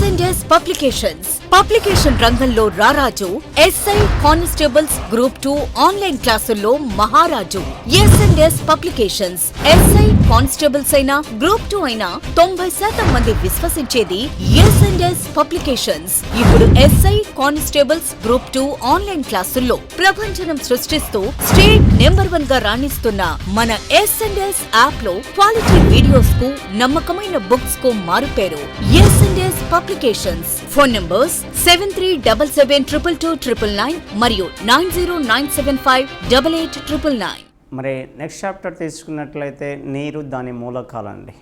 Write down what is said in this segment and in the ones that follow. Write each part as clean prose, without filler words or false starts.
S&S publications publication రంగంలో రారాజు. SI constables group 2 online క్లాసుల్లో మహారాజు. S&S పబ్లికేషన్స్ ఎస్ఐ కానిస్టేబుల్స్ అయినా గ్రూప్ 2 అయినా 90% మంది విశ్వసించేది S&S పబ్లికేషన్స్. ఇప్పుడు ఎస్ఐ కానిస్టేబుల్స్ గ్రూప్ 2 ఆన్లైన్ క్లాసుల్లో ప్రభంజనం సృష్టిస్తూ స్టేట్ నెంబర్ 1 గా రాణిస్తున్న మన S&S యాప్ లో క్వాలిటీ వీడియోస్ కు నమ్మకమైన బుక్స్ కు మారుపేరు S&S పబ్లికేషన్స్. ఫోన్ నంబర్స్ 7377222999 మరియు 9097588999. మరి నెక్స్ట్ చాప్టర్ తీసుకున్నట్లయితే నీరు దాని మూలకాలండి.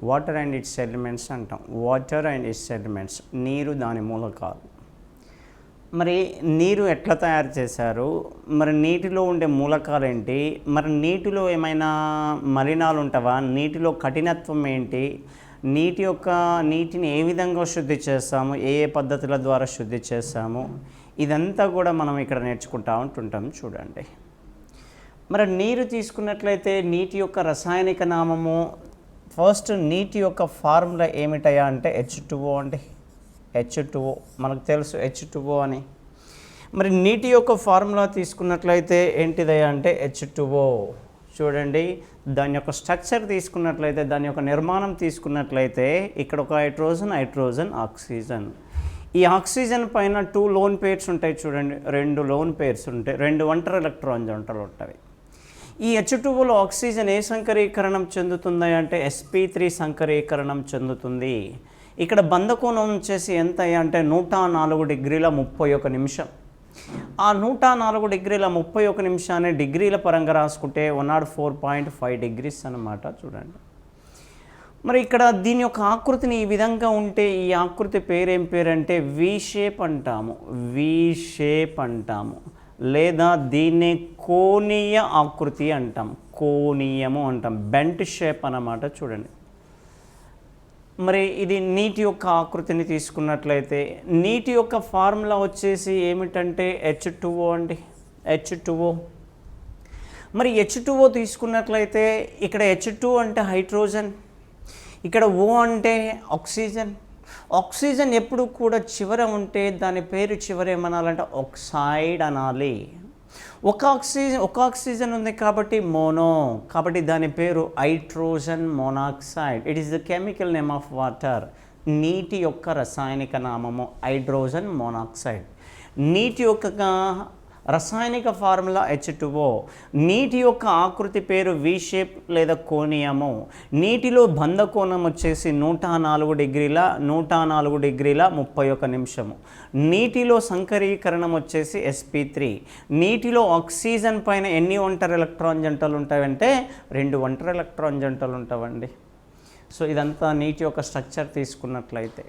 వాటర్ అండ్ ఇట్స్ ఎలిమెంట్స్ అంటాం. వాటర్ అండ్ ఇట్స్ ఎలిమెంట్స్, నీరు దాని మూలకాలు. మరి నీరు ఎట్లా తయారు చేశారు, మరి నీటిలో ఉండే మూలకాలు ఏంటి, మరి నీటిలో ఏమైనా మలినాలు ఉంటావా, నీటిలో కఠినత్వం ఏంటి, నీటిని ఏ విధంగా శుద్ధి చేస్తాము, ఏ పద్ధతుల ద్వారా శుద్ధి చేస్తాము, ఇదంతా కూడా మనం ఇక్కడ నేర్చుకుంటూ ఉంటుంటాం. చూడండి, మరి నీరు తీసుకున్నట్లయితే నీటి యొక్క రసాయనిక నామము, ఫస్ట్ నీటి యొక్క ఫార్ములా ఏమిటయా అంటే H2O అండి. H2O మనకు తెలుసు, H2O అని. మరి నీటి యొక్క ఫార్ములా తీసుకున్నట్లయితే ఏంటిదయ్యా అంటే H2O. చూడండి, దాని యొక్క స్ట్రక్చర్ తీసుకున్నట్లయితే, దాని యొక్క నిర్మాణం తీసుకున్నట్లయితే ఇక్కడ ఒక హైడ్రోజన్, ఆక్సిజన్. ఈ ఆక్సిజన్ పైన 2 లోన్ పేర్స్ ఉంటాయి. చూడండి, 2 లోన్ పేర్స్ ఉంటాయి, 2 ఒంటరి ఎలక్ట్రాన్ జంటలు ఉంటాయి. ఈ H2Oలో ఆక్సిజన్ ఏ సంకరీకరణం చెందుతుంది అంటే sp3 సంకరీకరణం చెందుతుంది. ఇక్కడ బంధకోణం వచ్చేసి ఎంత అంటే 104 డిగ్రీల 31 నిమిషం. ఆ 104 డిగ్రీల 31 నిమిషాన్ని డిగ్రీల పరంగా రాసుకుంటే 104.5 డిగ్రీస్ అన్నమాట. చూడండి, మరి ఇక్కడ దీని యొక్క ఆకృతిని ఈ విధంగా ఉంటే ఈ ఆకృతి పేరేం పేరంటే వి షేప్ అంటాము, లేదా దీన్ని కోణీయ ఆకృతి అంటాం, కోణీయము అంటాం, బెంట్ షేప్ అన్నమాట. చూడండి, మరి ఇది నీటి యొక్క ఆకృతిని తీసుకున్నట్లయితే నీటి యొక్క ఫార్ములా వచ్చేసి ఏమిటంటే H2O అండి, H2O. మరి H2O తీసుకున్నట్లయితే ఇక్కడ H2 అంటే హైడ్రోజన్, ఇక్కడ O అంటే ఆక్సిజన్ ఎప్పుడు కూడా చివర ఉంటే దాని పేరు చివర ఏమనాలంటే ఆక్సైడ్ అనాలి. ఒక ఆక్సిజన్ ఉంది కాబట్టి మోనో, కాబట్టి దాని పేరు hydrogen monoxide. It is the chemical name of water. నీటి యొక్క రసాయనిక నామము హైడ్రోజన్ మోనాక్సైడ్. నీటి యొక్క రసాయనిక ఫార్ములా H2O. నీటి యొక్క ఆకృతి పేరు వి షేప్ లేదా కోణీయము. నీటిలో బంధకోణం వచ్చేసి 104 డిగ్రీల 31 నిమిషము. నీటిలో సంకరీకరణం వచ్చేసి sp3. నీటిలో ఆక్సిజన్ పైన ఎన్ని ఒంటరి ఎలక్ట్రాన్ జంటలు ఉంటాయంటే 2 ఒంటరి ఎలక్ట్రాన్ జంటలు ఉంటాయండి. సో ఇదంతా నీటి యొక్క స్ట్రక్చర్ తీసుకున్నట్లయితే,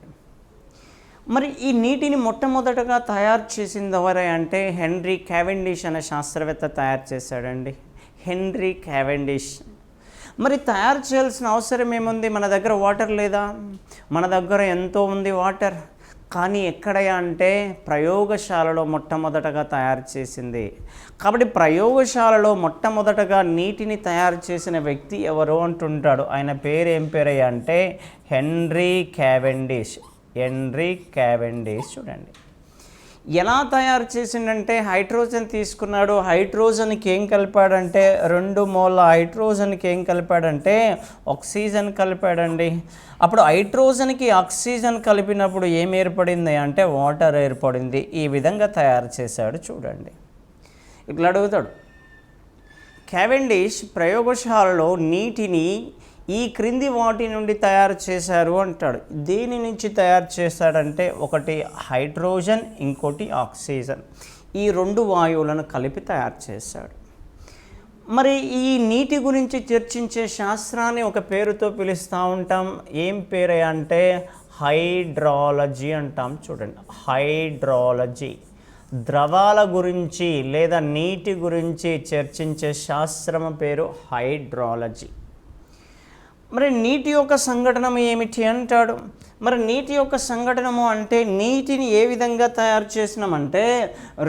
మరి ఈ నీటిని మొట్టమొదటగా తయారు చేసింది ఎవరై అంటే హెన్రీ క్యావెండిష్ అనే శాస్త్రవేత్త తయారు చేశాడండి. Henry Cavendish. మరి తయారు చేయాల్సిన అవసరం ఏముంది? మన దగ్గర వాటర్ లేదా? మన దగ్గర ఎంతో ఉంది వాటర్, కానీ ఎక్కడయా అంటే ప్రయోగశాలలో మొట్టమొదటగా తయారు చేసింది. కాబట్టి ప్రయోగశాలలో మొట్టమొదటగా నీటిని తయారు చేసిన వ్యక్తి ఎవరు అంటుంటాడు. ఆయన పేరు ఏం పేరయ్యా అంటే హెన్రీ క్యావెండిష్. చూడండి, ఎలా తయారు చేసిండంటే హైడ్రోజన్ తీసుకున్నాడు. హైడ్రోజన్కి ఏం కలిపాడంటే 2 మోల్ హైడ్రోజన్కి ఏం కలిపాడంటే ఆక్సిజన్ కలిపాడండి. అప్పుడు హైడ్రోజన్కి ఆక్సిజన్ కలిపినప్పుడు ఏం ఏర్పడింది అంటే వాటర్ ఏర్పడింది. ఈ విధంగా తయారు చేశాడు. చూడండి, ఇట్లా అడుగుతాడు, క్యావెండిష్ ప్రయోగశాలలో నీటిని ఈ క్రింది వాటి నుండి తయారు చేశారు అంటాడు. దేని నుంచి తయారు చేశాడంటే ఒకటి హైడ్రోజన్, ఇంకోటి ఆక్సిజన్. ఈ 2 వాయువులను కలిపి తయారు చేశాడు. మరి ఈ నీటి గురించి చర్చించే శాస్త్రాన్ని ఒక పేరుతో పిలుస్తూ ఉంటాం. ఏం పేరు అంటే హైడ్రాలజీ అంటాం. చూడండి, హైడ్రాలజీ. ద్రవాల గురించి లేదా నీటి గురించి చర్చించే శాస్త్రం పేరు హైడ్రాలజీ. మరి నీటి యొక్క సంఘటన ఏమిటి అంటాడు. మరి నీటి యొక్క సంఘటనము అంటే నీటిని ఏ విధంగా తయారు చేసినామంటే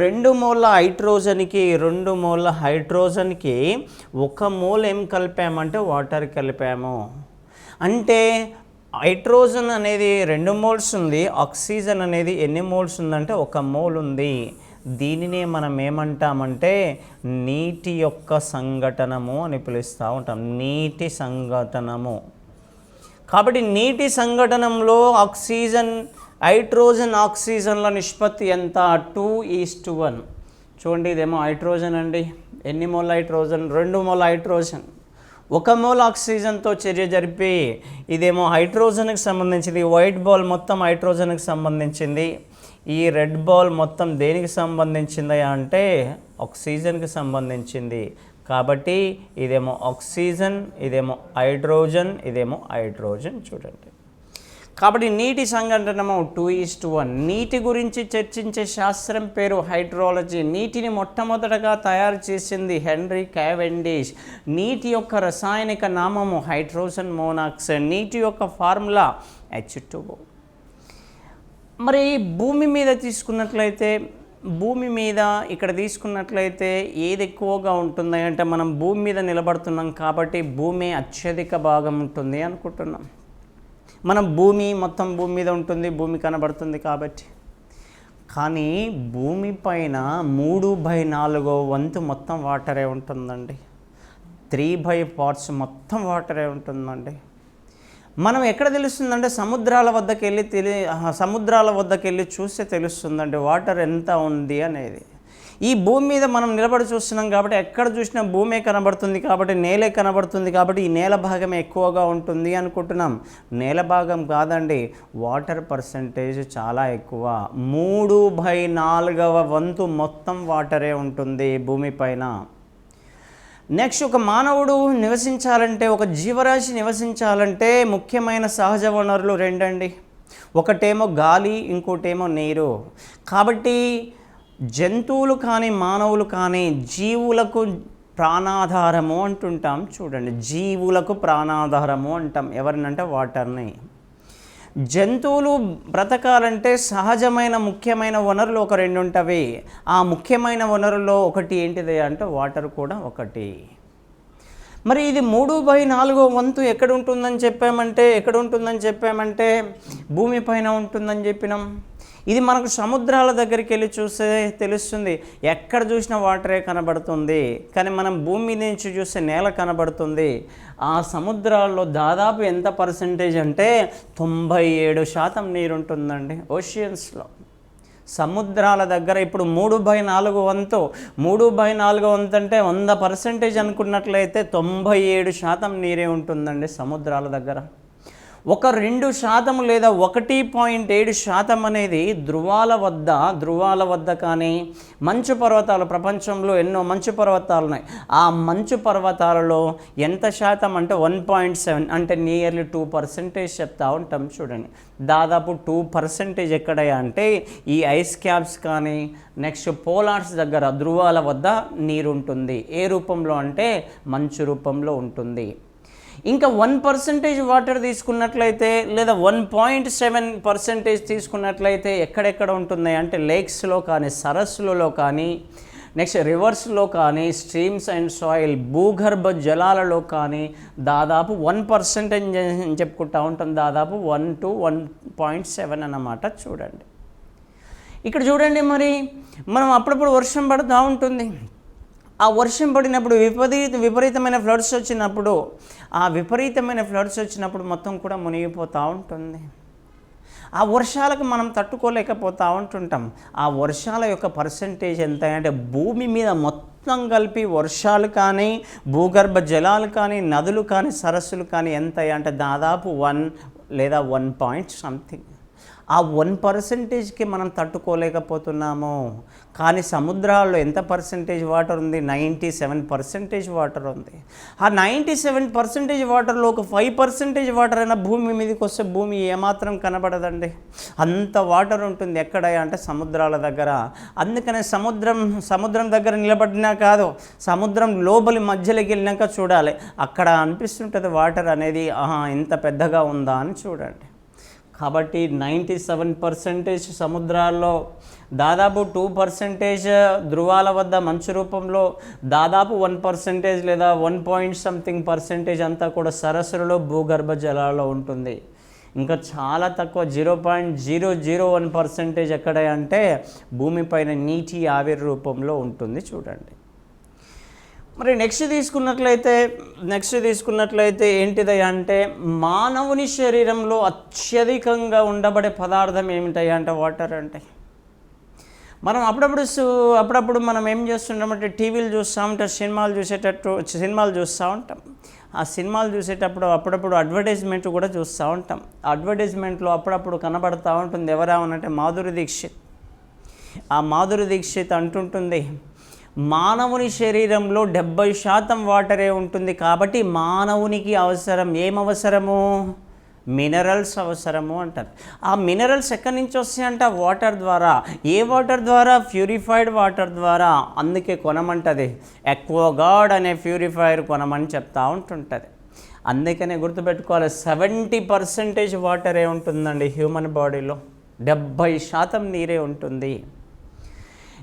2 మోల్ హైడ్రోజన్కి 1 మోల్ ఏం కలిపామంటే వాటర్ కలిపాము. అంటే హైడ్రోజన్ అనేది 2 మోల్స్ ఉంది, ఆక్సిజన్ అనేది ఎన్ని మోల్స్ ఉందంటే 1 మోల్ ఉంది. దీనినే మనం ఏమంటామంటే నీటి యొక్క సంఘటనము అని పిలుస్తూ ఉంటాం, నీటి సంఘటనము. కాబట్టి నీటి సంఘటనంలో ఆక్సిజన్, హైడ్రోజన్, ఆక్సిజన్ల నిష్పత్తి ఎంత? 2:1. చూడండి, ఇదేమో హైడ్రోజన్ అండి. ఎన్ని mole hydrogen? 2 mole hydrogen. 1 mole ఆక్సిజన్తో చర్య జరిపి ఇదేమో హైడ్రోజన్కి సంబంధించింది. వైట్ బాల్ మొత్తం హైడ్రోజన్కి సంబంధించింది. ఈ రెడ్ బాల్ మొత్తం దేనికి సంబంధించింది అంటే ఆక్సిజన్కి సంబంధించింది. కాబట్టి ఇదేమో ఆక్సిజన్, ఇదేమో హైడ్రోజన్, ఇదేమో హైడ్రోజన్. చూడండి, కాబట్టి నీటి సంఘటనము 2:1. నీటి గురించి చర్చించే శాస్త్రం పేరు హైడ్రాలజీ. నీటిని మొట్టమొదటగా తయారు చేసింది హెన్రీ క్యావెండిష్. నీటి యొక్క రసాయనిక నామము హైడ్రోజన్ మోనాక్సైడ్. నీటి యొక్క ఫార్ములా H2O. మరి భూమి మీద తీసుకున్నట్లయితే, భూమి మీద ఇక్కడ తీసుకున్నట్లయితే ఏది ఎక్కువగా ఉంటుంది అంటే మనం భూమి మీద నిలబడుతున్నాం కాబట్టి భూమి అత్యధిక భాగం ఉంటుంది అనుకుంటున్నాం. మనం భూమి మొత్తం భూమి మీద ఉంటుంది, భూమి కనబడుతుంది కాబట్టి. కానీ భూమి పైన 3/4 వంతు మొత్తం వాటరే ఉంటుందండి. 3/4 parts మొత్తం వాటరే ఉంటుందండి. మనం ఎక్కడ తెలుస్తుందంటే సముద్రాల వద్దకు వెళ్ళి చూస్తే తెలుస్తుందండి వాటర్ ఎంత ఉంది అనేది. ఈ భూమి మీద మనం నిలబడి చూస్తున్నాం కాబట్టి ఎక్కడ చూసినా భూమే కనబడుతుంది కాబట్టి, నేలే కనబడుతుంది కాబట్టి ఈ నేల భాగమే ఎక్కువగా ఉంటుంది అనుకుంటున్నాం. నేల భాగం కాదండి, వాటర్ పర్సంటేజ్ చాలా ఎక్కువ. 3/4 వంతు మొత్తం వాటరే ఉంటుంది భూమిపైన. నెక్స్ట్, ఒక మానవుడు నివసించాలంటే, ఒక జీవరాశి నివసించాలంటే ముఖ్యమైన సహజ వనరులు 2 అండి. ఒకటేమో గాలి, ఇంకోటేమో నీరు. కాబట్టి జంతువులు కానీ మానవులు కానీ జీవులకు ప్రాణాధారము అంటుంటాం. చూడండి, జీవులకు ప్రాణాధారము అంటాం ఎవరినంటే వాటర్ని. జంతువులు బ్రతకాలంటే సహజమైన ముఖ్యమైన వనరులు ఒక 2 ఉంటవి. ఆ ముఖ్యమైన వనరుల్లో ఒకటి ఏంటిది అంటే వాటర్ కూడా ఒకటి. మరి ఇది 3/4 వంతు ఎక్కడ ఉంటుందని చెప్పామంటే భూమిపైన ఉంటుందని చెప్పినాం. ఇది మనకు సముద్రాల దగ్గరికి వెళ్ళి చూస్తే తెలుస్తుంది, ఎక్కడ చూసినా వాటరే కనబడుతుంది. కానీ మనం భూమి నుంచి చూస్తే నేల కనబడుతుంది. ఆ సముద్రాల్లో దాదాపు ఎంత పర్సెంటేజ్ అంటే 97% నీరు ఉంటుందండి ఓషియన్స్లో. సముద్రాల దగ్గర ఇప్పుడు 3/4 వంతు అంటే 100% అనుకున్నట్లయితే 97% నీరే ఉంటుందండి సముద్రాల దగ్గర. ఒక 2% లేదా 1.7% అనేది ధృవాల వద్ద కానీ మంచు పర్వతాలు, ప్రపంచంలో ఎన్నో మంచు పర్వతాలు ఉన్నాయి. ఆ మంచు పర్వతాలలో ఎంత శాతం అంటే 1.7 అంటే నియర్లీ 2% చెప్తా ఉంటాం. చూడండి, దాదాపు 2% ఎక్కడయ్యా అంటే ఈ ఐస్ క్యాప్స్ కానీ నెక్స్ట్ పోలార్స్ దగ్గర ధృవాల వద్ద నీరు ఉంటుంది. ఏ రూపంలో అంటే మంచు రూపంలో ఉంటుంది. ఇంకా 1% వాటర్ తీసుకున్నట్లయితే లేదా 1.7% తీసుకున్నట్లయితే ఎక్కడెక్కడ ఉంటుంది అంటే లేక్స్లో కానీ, సరస్సులలో కానీ, నెక్స్ట్ రివర్స్లో కానీ, స్ట్రీమ్స్ అండ్ సాయిల్ భూగర్భ జలాలలో కానీ దాదాపు 1% అని చెప్పుకుంటూ ఉంటాం. దాదాపు 1 to 1.7 అన్నమాట. చూడండి, ఇక్కడ చూడండి, మరి మనం అప్పుడప్పుడు వర్షం పడుతూ ఉంటుంది. ఆ వర్షం పడినప్పుడు విపరీతమైన ఫ్లడ్స్ వచ్చినప్పుడు మొత్తం కూడా మునిగిపోతూ ఉంటుంది. ఆ వర్షాలకు మనం తట్టుకోలేకపోతూ ఉంటుంటాం. ఆ వర్షాల యొక్క పర్సంటేజ్ ఎంత అంటే భూమి మీద మొత్తం కలిపి వర్షాలు కానీ, భూగర్భ జలాలు కానీ, నదులు కానీ, సరస్సులు కానీ ఎంత అంటే దాదాపు 1 లేదా 1 పాయింట్ సంథింగ్. ఆ 1%కి మనం తట్టుకోలేకపోతున్నాము. కానీ సముద్రాల్లో ఎంత పర్సెంటేజ్ వాటర్ ఉంది? 97% వాటర్ ఉంది. ఆ 97% వాటర్లో ఒక 5% వాటర్ అయినా భూమి మీదకి వస్తే భూమి ఏమాత్రం కనబడదండి. అంత వాటర్ ఉంటుంది. ఎక్కడ అంటే సముద్రాల దగ్గర. అందుకనే సముద్రం దగ్గర నిలబడినా కాదు, సముద్రం లోపలి మధ్యలోకి వెళ్ళినాక చూడాలి. అక్కడ అనిపిస్తుంటుంది వాటర్ అనేది ఎంత పెద్దగా ఉందా అని చూడండి. కాబట్టి 97% సముద్రాల్లో, దాదాపు 2% ధృవాల వద్ద మంచు రూపంలో, దాదాపు 1% లేదా 1 పాయింట్ సంథింగ్ % అంతా కూడా సరస్సులలో భూగర్భ జలాల్లో ఉంటుంది. ఇంకా చాలా తక్కువ 0.001% ఎక్కడ అంటే భూమిపైన నీటి ఆవిరి రూపంలో ఉంటుంది చూడండి. మరి నెక్స్ట్ తీసుకున్నట్లయితే ఏంటిదయ్యా అంటే మానవుని శరీరంలో అత్యధికంగా ఉండబడే పదార్థం ఏమిటయ్యా అంటే వాటర్ అంటే. మనం అప్పుడప్పుడు మనం ఏం చేస్తుంటామంటే టీవీలు చూస్తూ ఉంటాం, సినిమాలు చూస్తూ ఉంటాం. ఆ సినిమాలు చూసేటప్పుడు అప్పుడప్పుడు అడ్వర్టైజ్మెంట్ కూడా చూస్తూ ఉంటాం. అడ్వర్టైజ్మెంట్లో అప్పుడప్పుడు కనబడుతూ ఉంటుంది ఎవరామనంటే మాధురి దీక్షిత్. ఆ మాధురి దీక్షిత్ అంటుంటుంది, మానవుని శరీరంలో 70% వాటరే ఉంటుంది, కాబట్టి మానవునికి ఏమవసరము మినరల్స్ అవసరము అంటారు. ఆ మినరల్స్ ఎక్కడి నుంచి వస్తాయంట వాటర్ ద్వారా. ఏ వాటర్ ద్వారా? ప్యూరిఫైడ్ వాటర్ ద్వారా. అందుకే కొనమంటది ఎక్వాగార్డ్ అనే ప్యూరిఫైయర్ కొనమని చెప్తా ఉంటుంటుంది. అందుకనే గుర్తుపెట్టుకోవాలి 70% వాటరే ఉంటుందండి హ్యూమన్ బాడీలో, 70% నీరే ఉంటుంది.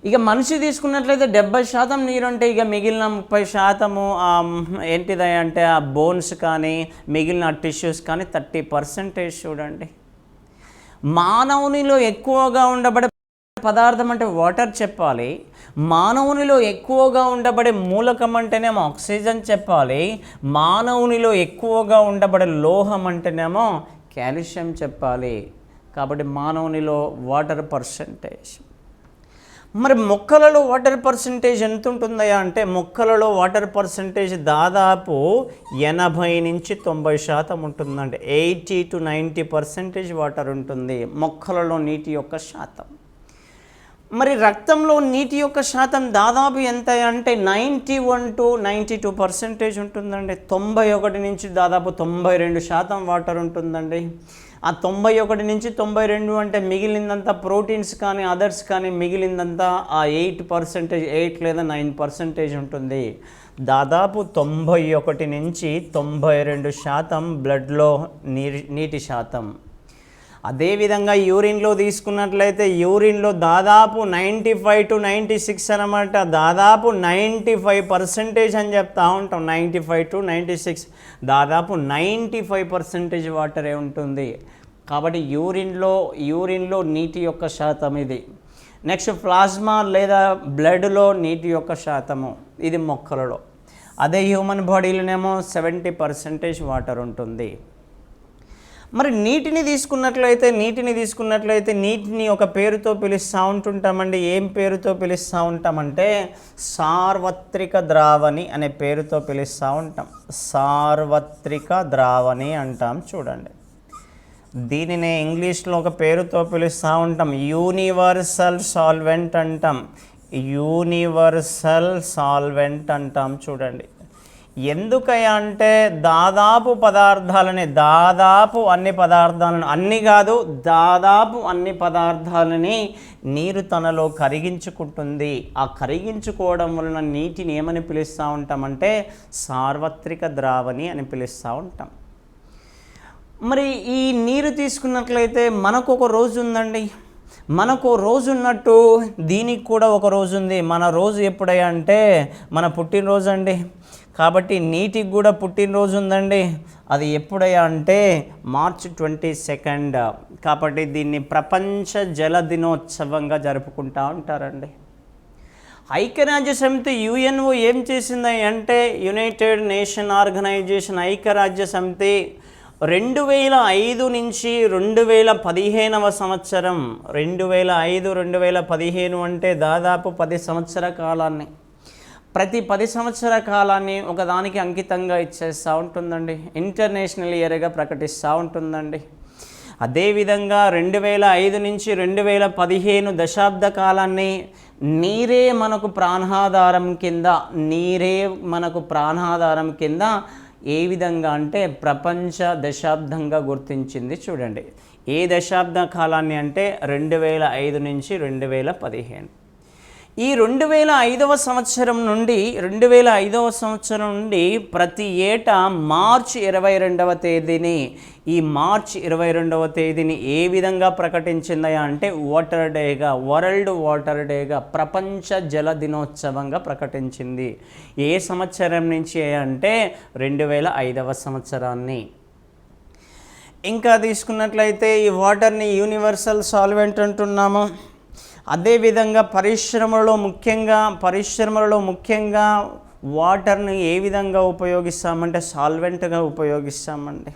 ఇక మనిషి తీసుకున్నట్లయితే 70% నీరు అంటే ఇక మిగిలిన 30% ఏంటిదంటే ఆ బోన్స్ కానీ మిగిలిన టిష్యూస్ కానీ 30% చూడండి. మానవునిలో ఎక్కువగా ఉండబడే పదార్థం అంటే వాటర్ చెప్పాలి, మానవునిలో ఎక్కువగా ఉండబడే మూలకం అంటేనేమో ఆక్సిజన్ చెప్పాలి, మానవునిలో ఎక్కువగా ఉండబడే లోహం అంటేనేమో కాల్షియం చెప్పాలి. కాబట్టి మానవునిలో వాటర్ పర్సంటేజ్. మరి మొక్కలలో వాటర్ పర్సంటేజ్ ఎంత ఉంటుందయ్యా అంటే మొక్కలలో వాటర్ పర్సంటేజ్ దాదాపు 80-90% ఉంటుందండి. 80 to 90% వాటర్ ఉంటుంది మొక్కలలో నీటి యొక్క శాతం. మరి రక్తంలో నీటి యొక్క శాతం దాదాపు ఎంత అంటే 91 to 92% ఉంటుందండి. 91 నుంచి దాదాపు 92% వాటర్ ఉంటుందండి. ఆ 91 నుంచి 92 అంటే మిగిలిందంతా ప్రోటీన్స్ కానీ అదర్స్ కానీ మిగిలిందంతా ఆ 8% 8 లేదా 9% ఉంటుంది. దాదాపు 91 నుంచి 92% బ్లడ్లో నీటి శాతం. అదేవిధంగా యూరిన్లో తీసుకున్నట్లయితే యూరిన్లో దాదాపు 95 to 96 అన్నమాట. దాదాపు 95% అని చెప్తా ఉంటాం. 95 to 96 దాదాపు 95% వాటరే ఉంటుంది. కాబట్టి యూరిన్లో నీటి యొక్క శాతం ఇది. నెక్స్ట్ ప్లాస్మా లేదా బ్లడ్లో నీటి యొక్క శాతము ఇది మొక్కలలో. అదే హ్యూమన్ బాడీలోనేమో 70% వాటర్ ఉంటుంది. మరి నీటిని తీసుకున్నట్లయితే నీటిని ఒక పేరుతో పిలుస్తూ ఉంటుంటామండి. ఏం పేరుతో పిలుస్తూ ఉంటామంటే సార్వత్రిక ద్రావణి అనే పేరుతో పిలుస్తూ ఉంటాం. సార్వత్రిక ద్రావణి అంటాం చూడండి. దీనిని ఇంగ్లీష్లో ఒక పేరుతో పిలుస్తూ ఉంటాం, యూనివర్సల్ సాల్వెంట్ అంటాం. యూనివర్సల్ సాల్వెంట్ అంటాం చూడండి. ఎందుకయ్యా అంటే దాదాపు అన్ని పదార్థాలని నీరు తనలో కరిగించుకుంటుంది. ఆ కరిగించుకోవడం వలన నీటిని ఏమని పిలుస్తూ ఉంటామంటే సార్వత్రిక ద్రావణి అని పిలుస్తూ ఉంటాం. మరి ఈ నీరు తీసుకున్నట్లయితే మనకు ఒక రోజు ఉందండి. మనకు రోజు ఉన్నట్టు దీనికి కూడా ఒక రోజు ఉంది. మన రోజు ఎప్పుడయ్యా అంటే మన పుట్టినరోజు అండి. కాబట్టి నీటికి కూడా పుట్టినరోజు ఉందండి. అది ఎప్పుడయ్యా అంటే March 22. కాబట్టి దీన్ని ప్రపంచ జల దినోత్సవంగా జరుపుకుంటూ ఉంటారండి. ఐక్యరాజ్య సమితి UNO ఏం చేసింది అంటే యునైటెడ్ నేషన్ ఆర్గనైజేషన్ ఐక్యరాజ్య సమితి 2005 నుంచి 2015వ సంవత్సరం 2005-2015 అంటే దాదాపు 10 సంవత్సర కాలాన్ని, ప్రతి 10 సంవత్సర కాలాన్ని ఒకదానికి అంకితంగా ఇచ్చేస్తూ ఉంటుందండి. ఇంటర్నేషనల్ ఇయర్గా ప్రకటిస్తూ ఉంటుందండి. అదేవిధంగా 2005 నుంచి 2015 దశాబ్ద కాలాన్ని నీరే మనకు ప్రాణాధారం కింద ఏ విధంగా అంటే ప్రపంచ దశాబ్దంగా గుర్తించింది చూడండి. ఏ దశాబ్ద కాలాన్ని అంటే 2005 నుంచి 2015. ఈ 2005వ సంవత్సరం నుండి ప్రతి ఏటా మార్చి 22వ తేదీని ఏ విధంగా ప్రకటించిందా అంటే వరల్డ్ వాటర్ డేగా ప్రపంచ జల దినోత్సవంగా ప్రకటించింది. ఏ సంవత్సరం నుంచి అంటే 2005వ సంవత్సరాన్ని. ఇంకా తీసుకున్నట్లయితే ఈ వాటర్ని యూనివర్సల్ సాల్వెంట్ అంటున్నాము. అదేవిధంగా పరిశ్రమలలో ముఖ్యంగా వాటర్ని ఏ విధంగా ఉపయోగిస్తామంటే సాల్వెంట్గా ఉపయోగిస్తామండి.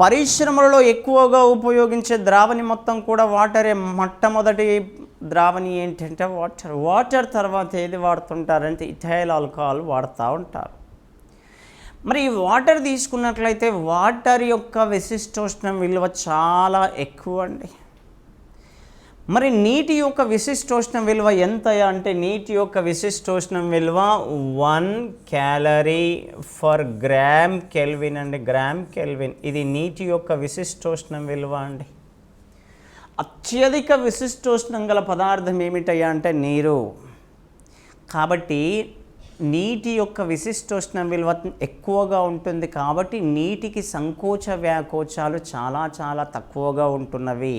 పరిశ్రమలలో ఎక్కువగా ఉపయోగించే ద్రావణి మొత్తం కూడా వాటరే. మొట్టమొదటి ద్రావణి ఏంటంటే వాటర్ తర్వాత ఏది వాడుతుంటారంటే ఇథైల్ ఆల్కహాల్ వాడుతూ ఉంటారు. మరి ఈ వాటర్ తీసుకున్నట్లయితే వాటర్ యొక్క విశిష్టోష్ణం విలువ చాలా ఎక్కువ అండి. మరి నీటి యొక్క విశిష్టోష్ణం విలువ ఎంత అంటే నీటి యొక్క విశిష్టోష్ణం విలువ 1 calorie ఫర్ గ్రామ్ కెల్విన్ అండి. గ్రామ్ కెల్విన్ ఇది నీటి యొక్క విశిష్టోష్ణం విలువ అండి. అత్యధిక విశిష్టోష్ణం గల పదార్థం ఏమిటయ్యా అంటే నీరు. కాబట్టి నీటి యొక్క విశిష్టోష్ణం విలువ ఎక్కువగా ఉంటుంది. కాబట్టి నీటికి సంకోచ వ్యాకోచాలు చాలా చాలా తక్కువగా ఉంటున్నవి.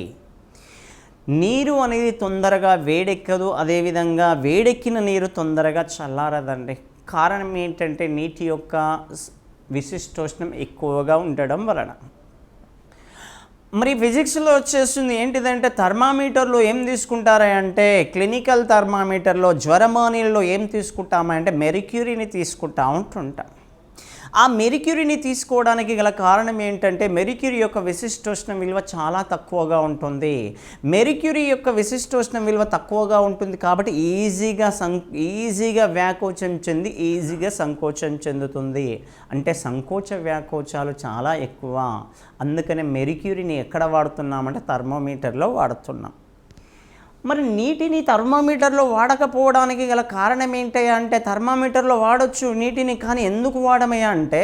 నీరు అనేది తొందరగా వేడెక్కదు, అదేవిధంగా వేడెక్కిన నీరు తొందరగా చల్లారదండి. కారణం ఏంటంటే నీటి యొక్క విశిష్టోష్ణం ఎక్కువగా ఉండడం వలన. మరి ఫిజిక్స్లో వచ్చేస్తుంది ఏంటిదంటే థర్మామీటర్లో ఏం తీసుకుంటారంటే క్లినికల్ థర్మామీటర్లో జ్వరమానీలలో ఏం తీసుకుంటామంటే మెర్క్యూరీని తీసుకుంటా ఉంటుంటాం. ఆ మెర్క్యూరీని తీసుకోవడానికి గల కారణం ఏంటంటే మెర్క్యూరీ యొక్క విశిష్టోష్ణం విలువ చాలా తక్కువగా ఉంటుంది. మెర్క్యూరీ యొక్క విశిష్టోష్ణం విలువ తక్కువగా ఉంటుంది కాబట్టి ఈజీగా వ్యాకోచం చెంది ఈజీగా సంకోచం చెందుతుంది. అంటే సంకోచ వ్యాకోచాలు చాలా ఎక్కువ. అందుకనే మెర్క్యూరీని ఎక్కడ వాడుతున్నామంటే థర్మోమీటర్లో వాడుతున్నాం. మరి నీటిని థర్మామీటర్లో వాడకపోవడానికి గల కారణం ఏంటయ్యా అంటే థర్మామీటర్లో వాడచ్చు నీటిని, కానీ ఎందుకు వాడమయ్యా అంటే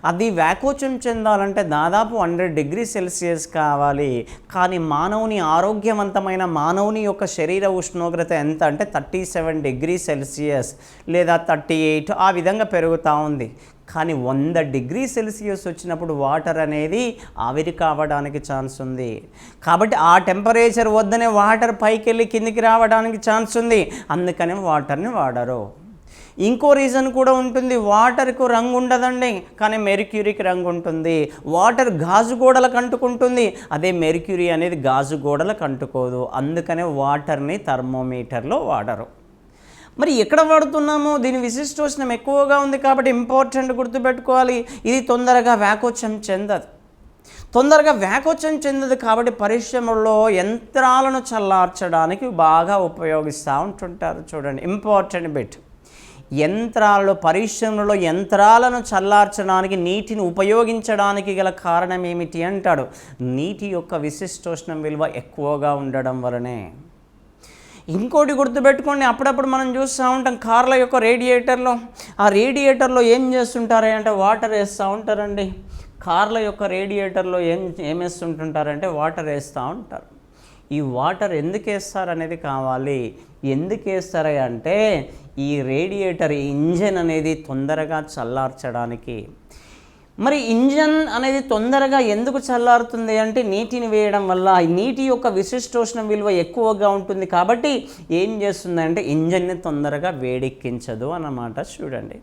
అది వ్యాకోచం చెందాలంటే దాదాపు 100 degrees Celsius కావాలి. కానీ ఆరోగ్యవంతమైన మానవుని యొక్క శరీర ఉష్ణోగ్రత ఎంత అంటే 37 degrees Celsius లేదా 38 ఆ విధంగా పెరుగుతూ ఉంది. కానీ 100 degrees Celsius వచ్చినప్పుడు వాటర్ అనేది ఆవిరి కావడానికి ఛాన్స్ ఉంది. కాబట్టి ఆ టెంపరేచర్ వద్దనే వాటర్ పైకి వెళ్ళి కిందికి రావడానికి ఛాన్స్ ఉంది. అందుకనే వాటర్ని వాడరు. ఇంకో రీజన్ కూడా ఉంటుంది. వాటర్కు రంగు ఉండదండి, కానీ మెర్క్యూరీకి రంగు ఉంటుంది. వాటర్ గాజు గోడలకు అంటుకుంటుంది, అదే మెర్క్యూరీ అనేది గాజు గోడలకు అంటుకోదు. అందుకనే వాటర్ని థర్మోమీటర్లో వాడరు. మరి ఎక్కడ వాడుతున్నామో దీని విశిష్టోష్ణం ఎక్కువగా ఉంది కాబట్టి ఇంపార్టెంట్ గుర్తుపెట్టుకోవాలి. ఇది తొందరగా వ్యాకోచం చెందదు కాబట్టి పరిశ్రమల్లో యంత్రాలను చల్లార్చడానికి బాగా ఉపయోగిస్తూ ఉంటుంటారు. చూడండి ఇంపార్టెంట్ బిట్. పరిశ్రమలో యంత్రాలను చల్లార్చడానికి నీటిని ఉపయోగించడానికి గల కారణం ఏమిటి అంటాడు. నీటి యొక్క విశిష్టోష్ణం విలువ ఎక్కువగా ఉండడం వలనే. ఇంకోటి గుర్తుపెట్టుకోండి, అప్పుడప్పుడు మనం చూస్తూ ఉంటాం కార్ల యొక్క రేడియేటర్లో ఏం చేస్తుంటారంటే వాటర్ వేస్తూ ఉంటారండి. కార్ల యొక్క రేడియేటర్లో ఏం వేస్తుంటుంటారంటే వాటర్ వేస్తూ ఉంటారు. ఈ వాటర్ ఎందుకు వేస్తారు అనేది కావాలి. ఎందుకు వేస్తారా అంటే ఈ రేడియేటర్ ఇంజన్ అనేది తొందరగా చల్లార్చడానికి. మరి ఇంజన్ అనేది తొందరగా ఎందుకు చల్లారుతుంది అంటే నీటిని వేయడం వల్ల. నీటి యొక్క విశిష్టోష్ణం విలువ ఎక్కువగా ఉంటుంది కాబట్టి ఏం చేస్తుందంటే ఇంజన్ని తొందరగా వేడెక్కించదు అన్నమాట. చూడండి,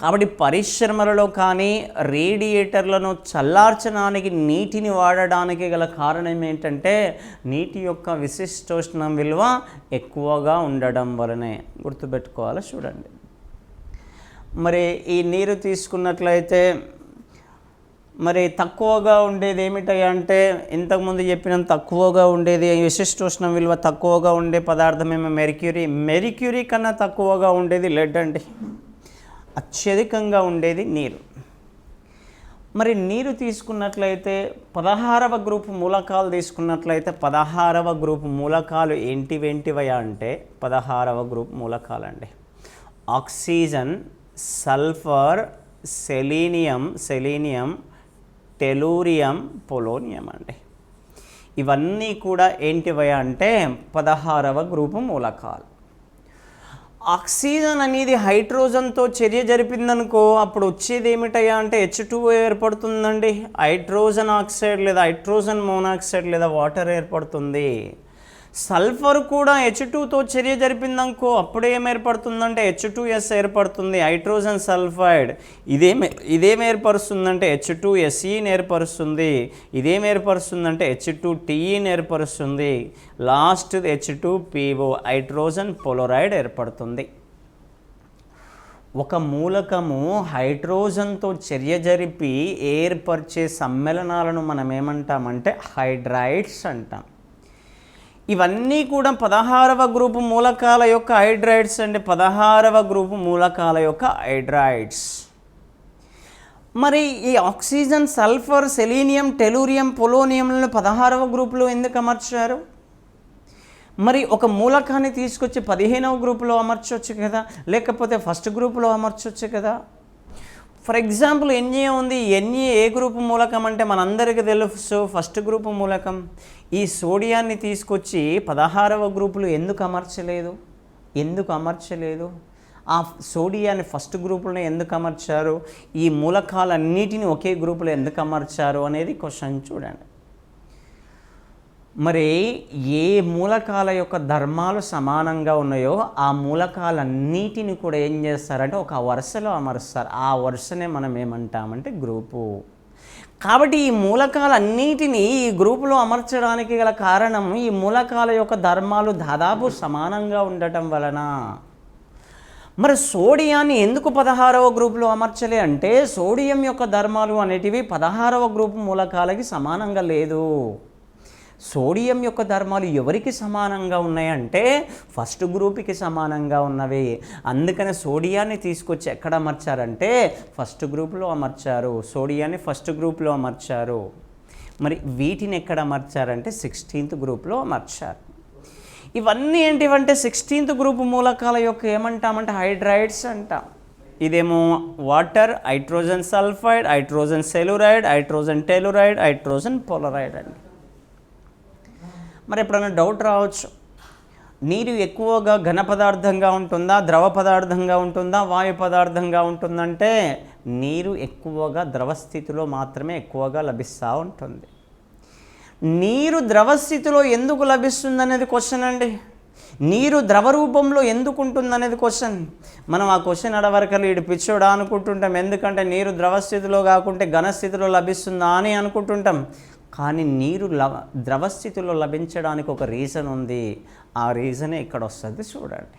కాబట్టి పరిశ్రమలలో కానీ రేడియేటర్లను చల్లార్చడానికి నీటిని వాడడానికి గల కారణం ఏంటంటే నీటి యొక్క విశిష్టోష్ణం విలువ ఎక్కువగా ఉండడం వలనే. గుర్తుపెట్టుకోవాలి. చూడండి, మరి ఈ నీరు తీసుకున్నట్లయితే మరి తక్కువగా ఉండేది ఏమిటంటే అంటే ఇంతకుముందు చెప్పిన తక్కువగా ఉండేది విశిష్టోష్ణం విలువ తక్కువగా ఉండే పదార్థం ఏమో మెర్క్యూరీ కన్నా తక్కువగా ఉండేది లెడ్ అండి. అత్యధికంగా ఉండేది నీరు. మరి నీరు తీసుకున్నట్లయితే 16వ గ్రూపు మూలకాలు తీసుకున్నట్లయితే 16వ గ్రూపు మూలకాలు ఏంటివయ్యా అంటే 16వ గ్రూపు మూలకాలండి. Oxygen, sulphur, selenium, tellurium, polonium అండి. ఇవన్నీ కూడా ఏంటివయ్యా అంటే 16వ గ్రూపు మూలకాలు. ఆక్సిజన్ అనేది హైడ్రోజన్తో చర్య జరిపిందనుకో అప్పుడు వచ్చేది ఏమిటయ్యా అంటే H2O ఏర్పడుతుందండి. హైడ్రోజన్ ఆక్సైడ్ లేదా హైడ్రోజన్ మోనాక్సైడ్ లేదా వాటర్ ఏర్పడుతుంది. సల్ఫర్ కూడా H2తో చర్య జరిపిందనుకో అప్పుడు ఏం ఏర్పడుతుందంటే H2S ఏర్పడుతుంది, హైడ్రోజన్ సల్ఫైడ్. ఇదేం ఏర్పరుస్తుందంటే H2SEని ఏర్పరుస్తుంది. ఇదేం ఏర్పరుస్తుందంటే H2TEని ఏర్పరుస్తుంది. లాస్ట్ H2PO హైడ్రోజన్ పొలోరైడ్ ఏర్పడుతుంది. ఒక మూలకము హైడ్రోజన్తో చర్య జరిపి ఏర్పరిచే సమ్మేళనాలను మనం ఏమంటామంటే హైడ్రైడ్స్ అంటాం. ఇవన్నీ కూడా 16వ గ్రూపు మూలకాల యొక్క హైడ్రైడ్స్ అండి. 16వ గ్రూపు మూలకాల యొక్క హైడ్రైడ్స్. మరి ఈ ఆక్సిజన్, సల్ఫర్, సెలీనియం, టెలూరియం, పొలోనియంలను 16వ గ్రూపులో ఎందుకు అమర్చారు? మరి ఒక మూలకాన్ని తీసుకొచ్చి 15వ గ్రూపులో అమర్చవచ్చు కదా, లేకపోతే ఫస్ట్ గ్రూపులో అమర్చవచ్చు కదా. ఫర్ ఎగ్జాంపుల్ NA ఉంది. NA ఏ గ్రూపు మూలకం అంటే మనందరికీ తెలుసు ఫస్ట్ గ్రూపు మూలకం. ఈ సోడియాన్ని తీసుకొచ్చి 16వ గ్రూపులో ఎందుకు అమర్చలేదు? ఆ సోడియాన్ని ఫస్ట్ గ్రూపులో ఎందుకు అమర్చారు? ఈ మూలకాలన్నిటిని ఒకే గ్రూపులో ఎందుకు అమర్చారు అనేది క్వశ్చన్ చూడండి. మరి ఏ మూలకాల యొక్క ధర్మాలు సమానంగా ఉన్నాయో ఆ మూలకాలన్నిటిని కూడా ఏం చేస్తారంటే ఒక వరుసలో అమరుస్తారు. ఆ వరుసనే మనం ఏమంటామంటే గ్రూపు. కాబట్టి ఈ మూలకాలన్నిటినీ ఈ గ్రూపులో అమర్చడానికి గల కారణం ఈ మూలకాల యొక్క ధర్మాలు దాదాపు సమానంగా ఉండటం వలన. మరి సోడియాన్ని ఎందుకు 16వ గ్రూపులో అమర్చలే అంటే సోడియం యొక్క ధర్మాలు అనేటివి 16వ గ్రూపు మూలకాలకి సమానంగా లేదు. సోడియం యొక్క ధర్మాలు ఎవరికి సమానంగా ఉన్నాయంటే ఫస్ట్ గ్రూప్కి సమానంగా ఉన్నవి. అందుకని సోడియాన్ని తీసుకొచ్చి ఎక్కడ అమర్చారంటే ఫస్ట్ గ్రూప్లో అమర్చారు. సోడియాన్ని ఫస్ట్ గ్రూప్లో అమర్చారు. మరి వీటిని ఎక్కడ అమర్చారంటే 16th గ్రూప్లో అమర్చారు. ఇవన్నీ ఏంటివంటే 16th గ్రూపు మూలకాల యొక్క ఏమంటామంటే హైడ్రైడ్స్ అంటాం. ఇదేమో water, hydrogen sulphide, hydrogen selenide, hydrogen telluride, hydrogen polonide అండి. మరి ఎప్పుడైనా డౌట్ రావచ్చు, నీరు ఎక్కువగా ఘన పదార్థంగా ఉంటుందా, ద్రవ పదార్థంగా ఉంటుందా, వాయు పదార్థంగా ఉంటుందంటే నీరు ఎక్కువగా ద్రవస్థితిలో మాత్రమే ఎక్కువగా లభిస్తూ ఉంటుంది. నీరు ద్రవస్థితిలో ఎందుకు లభిస్తుంది అనేది క్వశ్చన్ అండి. నీరు ద్రవ రూపంలో ఎందుకు ఉంటుంది అనేది క్వశ్చన్. మనం ఆ క్వశ్చన్ అడవరకలు ఇటు పిచ్చోడా అనుకుంటుంటాం. ఎందుకంటే నీరు ద్రవస్థితిలో కాకుంటే ఘనస్థితిలో లభిస్తుందా అని అనుకుంటుంటాం. కానీ నీరు ద్రవస్థితిలో లభించడానికి ఒక రీజన్ ఉంది. ఆ రీజనే ఇక్కడ వస్తుంది చూడండి.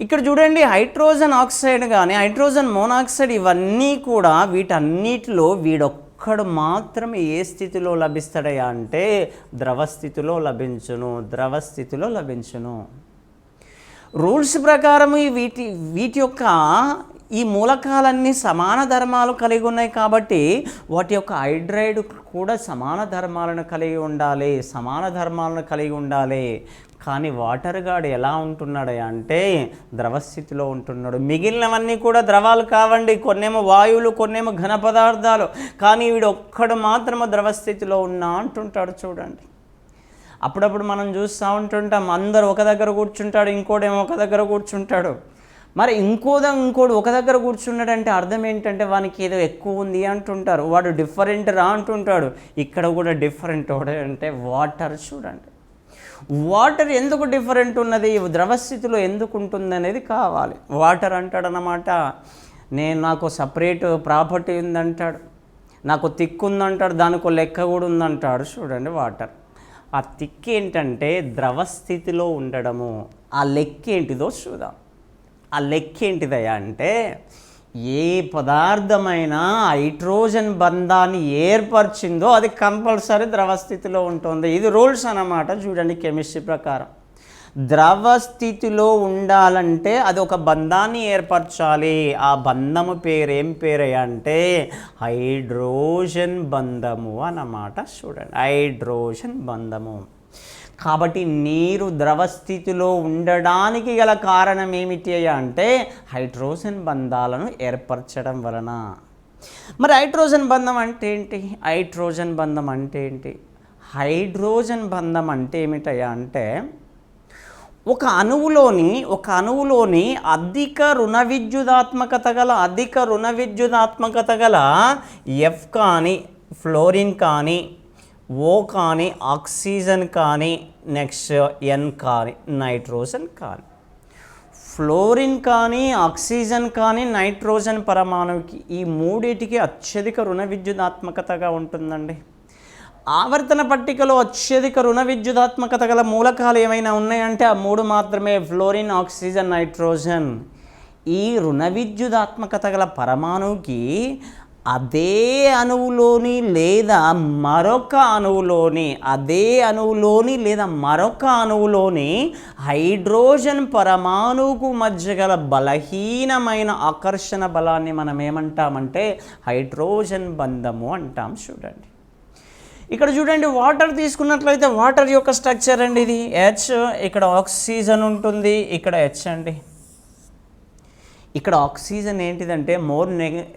ఇక్కడ చూడండి, హైడ్రోజన్ ఆక్సైడ్ కానీ హైడ్రోజన్ మోనాక్సైడ్ ఇవన్నీ కూడా వీటన్నిటిలో వీడొక్కడు మాత్రమే ఏ స్థితిలో లభిస్తాడయా అంటే ద్రవస్థితిలో లభించును. రూల్స్ ప్రకారం వీటి యొక్క ఈ మూలకాలన్నీ సమాన ధర్మాలు కలిగి ఉన్నాయి కాబట్టి వాటి యొక్క హైడ్రైడ్ కూడా సమాన ధర్మాలను కలిగి ఉండాలి. కానీ వాటర్ గాడు ఎలా ఉంటున్నాడు అంటే ద్రవస్థితిలో ఉంటున్నాడు. మిగిలినవన్నీ కూడా ద్రవాలు కావండి. కొన్నేమో వాయువులు, కొన్నేమో ఘన పదార్థాలు. కానీ వీడు ఒక్కడు మాత్రమే ద్రవస్థితిలో ఉన్నా అంటుంటాడు చూడండి. అప్పుడప్పుడు మనం చూస్తూ ఉంటుంటాం, అందరు ఒక దగ్గర కూర్చుంటాడు, ఇంకోడేమో ఒక దగ్గర కూర్చుంటాడు. మరి ఇంకోడు ఒక దగ్గర కూర్చున్నాడంటే అర్థం ఏంటంటే వానికి ఏదో ఎక్కువ ఉంది అంటుంటారు. వాడు డిఫరెంట్ రా అంటుంటాడు. ఇక్కడ కూడా డిఫరెంట్ అంటే వాటర్ చూడండి. వాటర్ ఎందుకు డిఫరెంట్ ఉన్నది, ద్రవస్థితిలో ఎందుకు ఉంటుంది అనేది కావాలి. వాటర్ అంటాడనమాట, నాకు సపరేట్ ప్రాపర్టీ ఉందంటాడు, నాకు తిక్కు ఉందంటాడు, దానికి లెక్క కూడా ఉందంటాడు చూడండి. వాటర్ ఆ తిక్కు ఏంటంటే ద్రవస్థితిలో ఉండడము. ఆ లెక్క ఏంటిదో చూద్దాం. ఆ లెక్క ఏంటిదయ్యా అంటే ఏ పదార్థమైనా హైడ్రోజన్ బంధాన్ని ఏర్పరిచిందో అది కంపల్సరీ ద్రవస్థితిలో ఉంటుంది. ఇది రూల్స్ అన్నమాట. చూడండి, కెమిస్ట్రీ ప్రకారం ద్రవస్థితిలో ఉండాలంటే అది ఒక బంధాన్ని ఏర్పరచాలి. ఆ బంధము ఏం పేరయ్యా అంటే హైడ్రోజన్ బంధము అన్నమాట. చూడండి, హైడ్రోజన్ బంధము. కాబట్టి నీరు ద్రవస్థితిలో ఉండడానికి గల కారణం ఏమిటి అంటే హైడ్రోజన్ బంధాలను ఏర్పరచడం వలన. మరి హైడ్రోజన్ బంధం అంటే ఏంటి? హైడ్రోజన్ బంధం అంటే ఏమిటయ్యా అంటే ఒక అణువులోని అధిక రుణ విద్యుదాత్మకత గల F కానీ, ఫ్లోరిన్ కానీ, ఓ కానీ ఆక్సిజన్ కానీ నెక్స్ట్ ఎన్ కానీ నైట్రోజన్ కానీ. ఫ్లోరిన్ కానీ ఆక్సిజన్ కానీ నైట్రోజన్ పరమాణువుకి ఈ మూడిటికి అత్యధిక రుణ విద్యుదాత్మకతగా ఉంటుందండి. ఆవర్తన పట్టికలో అత్యధిక రుణ విద్యుదాత్మకత గల మూలకాలు ఏమైనా ఉన్నాయంటే ఆ మూడు మాత్రమే, ఫ్లోరిన్, ఆక్సిజన్, నైట్రోజన్. ఈ రుణ విద్యుదాత్మకత గల పరమాణువుకి అదే అణువులోని లేదా మరొక అణువులోని హైడ్రోజన్ పరమాణువుకు మధ్య గల బలహీనమైన ఆకర్షణ బలాన్ని మనం ఏమంటామంటే హైడ్రోజన్ బంధము అంటాం. చూడండి ఇక్కడ చూడండి, వాటర్ తీసుకున్నట్లయితే వాటర్ యొక్క స్ట్రక్చర్ అండి ఇది హెచ్, ఇక్కడ ఆక్సిజన్ ఉంటుంది, ఇక్కడ హెచ్ అండి. ఇక్కడ ఆక్సిజన్ ఏంటిదంటే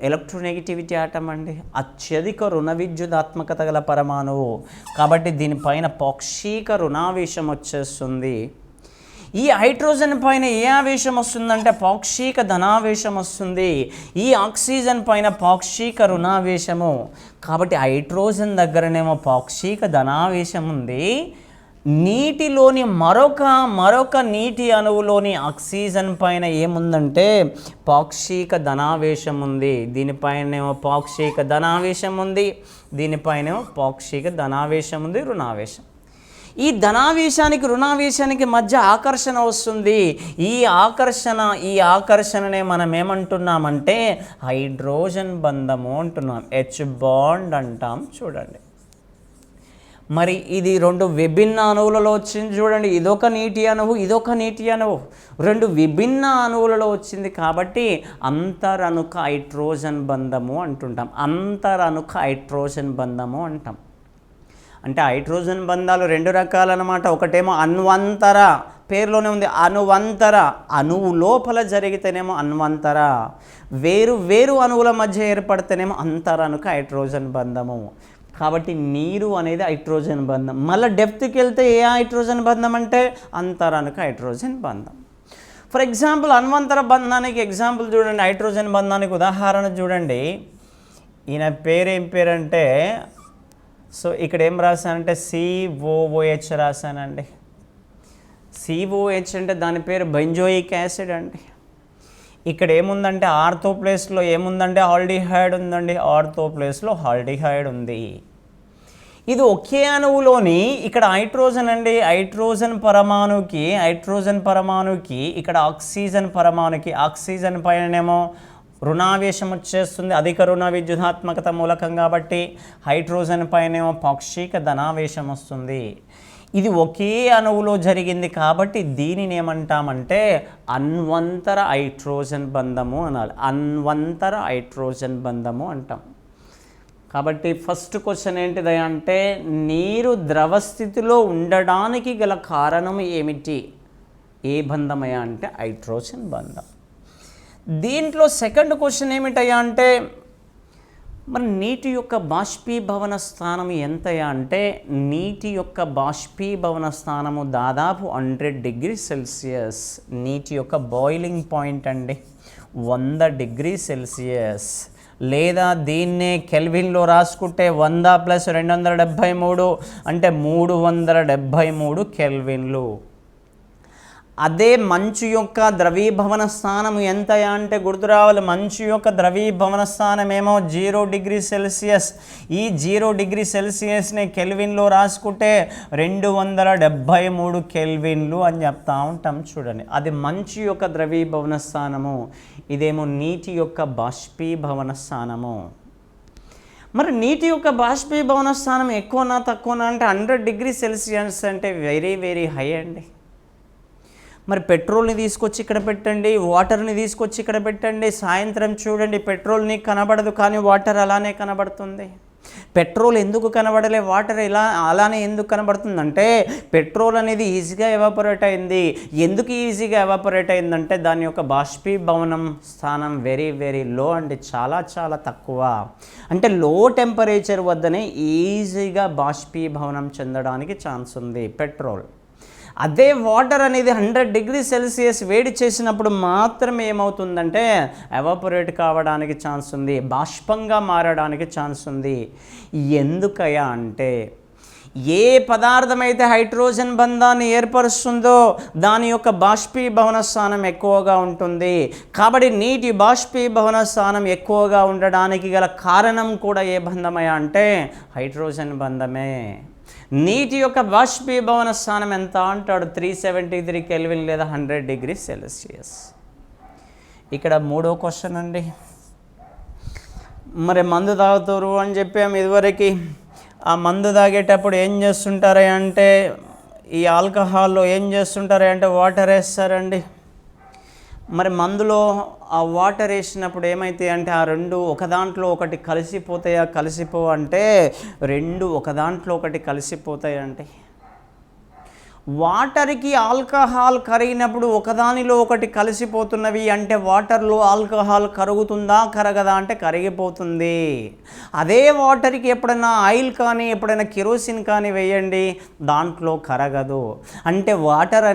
ఎలక్ట్రోనెగటివిటీ ఆటం అండి, అత్యధిక రుణ విద్యుదాత్మకత గల పరమాణువు కాబట్టి దీనిపైన పాక్షిక రుణావేశం వచ్చేస్తుంది. ఈ హైడ్రోజన్ పైన ఏ ఆవేశం వస్తుందంటే పాక్షిక ధనావేశం వస్తుంది. ఈ ఆక్సిజన్ పైన పాక్షిక రుణావేశము, కాబట్టి హైడ్రోజన్ దగ్గరనేమో పాక్షిక ధనావేశం ఉంది. నీటిలోని మరొక నీటి అణువులోని ఆక్సిజన్ పైన ఏముందంటే పాక్షిక ధనావేశం ఉంది. దీనిపైనేమో పాక్షిక ధనావేశం ఉంది, దీనిపైనేమో పాక్షిక ధనావేశం ఉంది, రుణావేశం. ఈ ధనావేశానికి రుణావేశానికి మధ్య ఆకర్షణ వస్తుంది. ఈ ఆకర్షణనే మనం ఏమంటున్నామంటే హైడ్రోజన్ బంధము అంటున్నాం, హెచ్ బాండ్ అంటాం. చూడండి మరి ఇది రెండు విభిన్న అణువులలో వచ్చింది. చూడండి, ఇదొక నీటి అణువు, ఇదొక నీటి అణువు, రెండు విభిన్న అణువులలో వచ్చింది కాబట్టి అంతరనుక హైడ్రోజన్ బంధము అంటుంటాం. అంటే హైడ్రోజన్ బంధాలు రెండు రకాలన్నమాట. ఒకటేమో అణ్వంతర, పేరులోనే ఉంది అణువంతర, అణువు లోపల జరిగితేనేమో అణ్వంతర, వేరు అణువుల మధ్య ఏర్పడితేనేమో అంతరనుక హైడ్రోజన్ బంధము. కాబట్టి నీరు అనేది హైడ్రోజన్ బంధం. మళ్ళీ డెప్త్కి వెళ్తే ఏ హైడ్రోజన్ బంధం అంటే అంతరనుక హైడ్రోజన్ బంధం. ఫర్ ఎగ్జాంపుల్ అణ్వంతర బంధానికి ఎగ్జాంపుల్ చూడండి, హైడ్రోజన్ బంధానికి ఉదాహరణ చూడండి. ఈయన ఏం పేరంటే, సో ఇక్కడ ఏం రాశానంటే COOH రాశానండి. COH అంటే దాని పేరు బెంజోయిక్ యాసిడ్ అండి. ఇక్కడ ఏముందంటే ఆర్థో ప్లేస్లో ఏముందంటే ఆల్డిహైడ్ ఉందండి, ఆర్థో ప్లేస్లో ఆల్డిహైడ్ ఉంది. ఇది ఒకే అణువులోని ఇక్కడ హైడ్రోజన్ అండి, హైడ్రోజన్ పరమాణుకి ఇక్కడ ఆక్సిజన్ పైననేమో రుణావేశం వచ్చేస్తుంది, అధిక రుణ విద్యుదాత్మకత మూలకం కాబట్టి. హైడ్రోజన్ పైనేమో పాక్షిక ధనావేశం వస్తుంది. ఇది ఒకే అణువులో జరిగింది కాబట్టి దీనిని ఏమంటామంటే అణ్వంతర హైడ్రోజన్ బంధము అనాలి. అణ్వంతర హైడ్రోజన్ బంధము అంటాం. కాబట్టి ఫస్ట్ క్వశ్చన్ ఏంటిది అంటే నీరు ద్రవ స్థితిలో ఉండడానికి గల కారణం ఏమిటి? ఏ బంధమయ్యా అంటే హైడ్రోజన్ బంధం. దీంట్లో సెకండ్ క్వశ్చన్ ఏమిటయ్యా అంటే మరి నీటి యొక్క బాష్పీభవన స్థానం ఎంతయా అంటే నీటి యొక్క బాష్పీభవన స్థానము దాదాపు 100 డిగ్రీ సెల్సియస్. నీటి యొక్క బాయిలింగ్ పాయింట్ అండి 100 డిగ్రీ సెల్సియస్. లేదా దీన్నే కెల్విన్లో రాసుకుంటే 100 + 273 అంటే 373 కెల్విన్లు. అదే మంచు యొక్క ద్రవీభవన స్థానం ఎంత అంటే గుర్తు రావాలి. మంచు యొక్క ద్రవీభవన స్థానం ఏమో 0 డిగ్రీ సెల్సియస్. ఈ 0 డిగ్రీ సెల్సియస్ని కెల్విన్లో రాసుకుంటే 273 కెల్విన్లు అని చెప్తా ఉంటాం. చూడండి, అది మంచు యొక్క ద్రవీభవన స్థానము, ఇదేమో నీటి యొక్క బాష్పీభవన స్థానము. మరి నీటి యొక్క బాష్పీభవన స్థానం ఎక్కువనా తక్కువనా అంటే 100 డిగ్రీ సెల్సియస్ అంటే వెరీ వెరీ హై అండి. మరి పెట్రోల్ని తీసుకొచ్చి ఇక్కడ పెట్టండి, వాటర్ని తీసుకొచ్చి ఇక్కడ పెట్టండి, సాయంత్రం చూడండి పెట్రోల్ నీకు కనబడదు కానీ వాటర్ అలానే కనబడుతుంది. పెట్రోల్ ఎందుకు కనబడలే, వాటర్ అలానే ఎందుకు కనబడుతుందంటే పెట్రోల్ అనేది ఈజీగా ఎవాపరేట్ అయింది. ఎందుకు ఈజీగా ఎవాపరేట్ అయిందంటే దాని యొక్క బాష్పీభవనం స్థానం వెరీ వెరీ లో అండి, చాలా చాలా తక్కువ. అంటే లో టెంపరేచర్ వద్దనే ఈజీగా బాష్పీభవనం చెందడానికి ఛాన్స్ ఉంది పెట్రోల్. అదే వాటర్ అనేది 100 డిగ్రీ సెల్సియస్ వేడి చేసినప్పుడు మాత్రమే ఏమవుతుందంటే ఎవాపరేట్ కావడానికి ఛాన్స్ ఉంది, బాష్పంగా మారడానికి ఛాన్స్ ఉంది. ఎందుకయ్యా అంటే ఏ పదార్థం అయితే హైడ్రోజన్ బంధాన్ని ఏర్పరుస్తుందో దాని యొక్క బాష్పీభవన స్థానం ఎక్కువగా ఉంటుంది. కాబట్టి నీటి బాష్పీభవన స్థానం ఎక్కువగా ఉండడానికి గల కారణం కూడా ఏ బంధమయ్యా అంటే హైడ్రోజన్ బంధమే. నీటి యొక్క బాష్పీభవన స్థానం ఎంత అంటాడు? 373 కెల్విన్ లేదా 100 డిగ్రీ సెల్సియస్. ఇక్కడ మూడో క్వశ్చన్ అండి. మరి మందు తాగుతారు అని చెప్పాము ఇదివరకు. ఆ మందు తాగేటప్పుడు ఏం చేస్తుంటారా అంటే ఈ ఆల్కహాల్లో ఏం చేస్తుంటారా అంటే వాటర్ వేస్తారండి. మరి మందులో ఆ వాటర్ వేసినప్పుడు ఏమైతాయి అంటే ఆ రెండు ఒక దాంట్లో ఒకటి కలిసిపోతాయా? కలిసిపో అంటే రెండు ఒక దాంట్లో ఒకటి కలిసిపోతాయండి. వాటర్కి ఆల్కహాల్ కరిగినప్పుడు ఒకదానిలో ఒకటి కలిసిపోతున్నవి అంటే వాటర్లో ఆల్కహాల్ కరుగుతుందా కరగదా అంటే కరిగిపోతుంది. అదే వాటర్కి ఎప్పుడైనా ఆయిల్ కానీ ఎప్పుడైనా కెరోసిన్ కానీ వేయండి, దాంట్లో కరగదు. అంటే వాటర్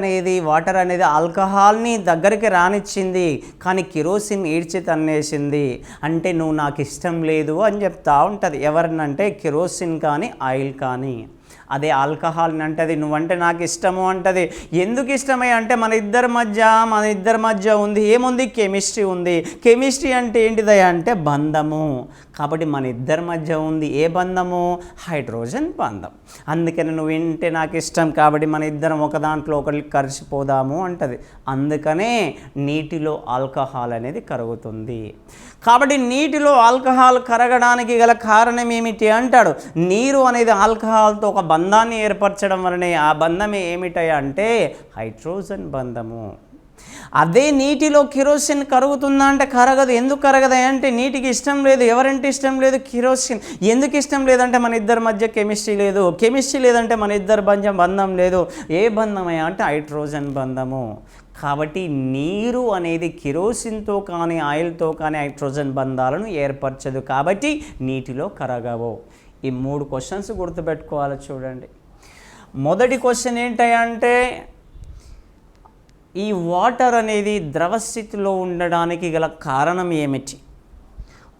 అనేది ఆల్కహాల్ని దగ్గరికి రానిచ్చింది, కానీ కెరోసిన్ ఈడ్చి తన్నేసింది. అంటే నువ్వు నాకు ఇష్టం లేదు అని చెప్తా ఉంటుంది. ఎవరినంటే కెరోసిన్ కానీ ఆయిల్ కానీ. అదే ఆల్కహాల్ని అంటది నువ్వంటే నాకు ఇష్టము అంటది. ఎందుకు ఇష్టమే అంటే మన ఇద్దరి మధ్య ఉంది ఏముంది? కెమిస్ట్రీ ఉంది. కెమిస్ట్రీ అంటే ఏంటిదయ్యా అంటే బంధము. కాబట్టి మన ఇద్దరి మధ్య ఉంది ఏ బంధము? హైడ్రోజన్ బంధం. అందుకని నువ్వు వింటే నాకు ఇష్టం కాబట్టి మన ఇద్దరం ఒక దాంట్లో ఒకటి కలిసిపోదాము అంటది. అందుకనే నీటిలో ఆల్కహాల్ అనేది కరుగుతుంది. కాబట్టి నీటిలో ఆల్కహాల్ కరగడానికి గల కారణం ఏమిటి అంటాడు. నీరు అనేది ఆల్కహాల్తో ఒక బంధాన్ని ఏర్పరచడం వలనే ఆ బంధమే ఏమిటయా అంటే హైడ్రోజన్ బంధము. అదే నీటిలో కెరోసిన్ కరుగుతుందా అంటే కరగదు. ఎందుకు కరగదా అంటే నీటికి ఇష్టం లేదు. ఎవరంటే ఇష్టం లేదు? కెరోసిన్. ఎందుకు ఇష్టం లేదంటే మన ఇద్దరి మధ్య కెమిస్ట్రీ లేదు. కెమిస్ట్రీ లేదంటే మన ఇద్దరి మధ్య బంధం లేదు. ఏ బంధమయ్యా అంటే హైడ్రోజన్ బంధము. కాబట్టి నీరు అనేది కెరోసిన్తో కానీ ఆయిల్తో కానీ హైడ్రోజన్ బంధాలను ఏర్పరచదు. కాబట్టి నీటిలో కరగవు. ఈ 3 క్వశ్చన్స్ గుర్తుపెట్టుకోవాలి. చూడండి, మొదటి క్వశ్చన్ ఏంటయ్యా అంటే ఈ వాటర్ అనేది ద్రవస్థితిలో ఉండడానికి గల కారణం ఏమిటి?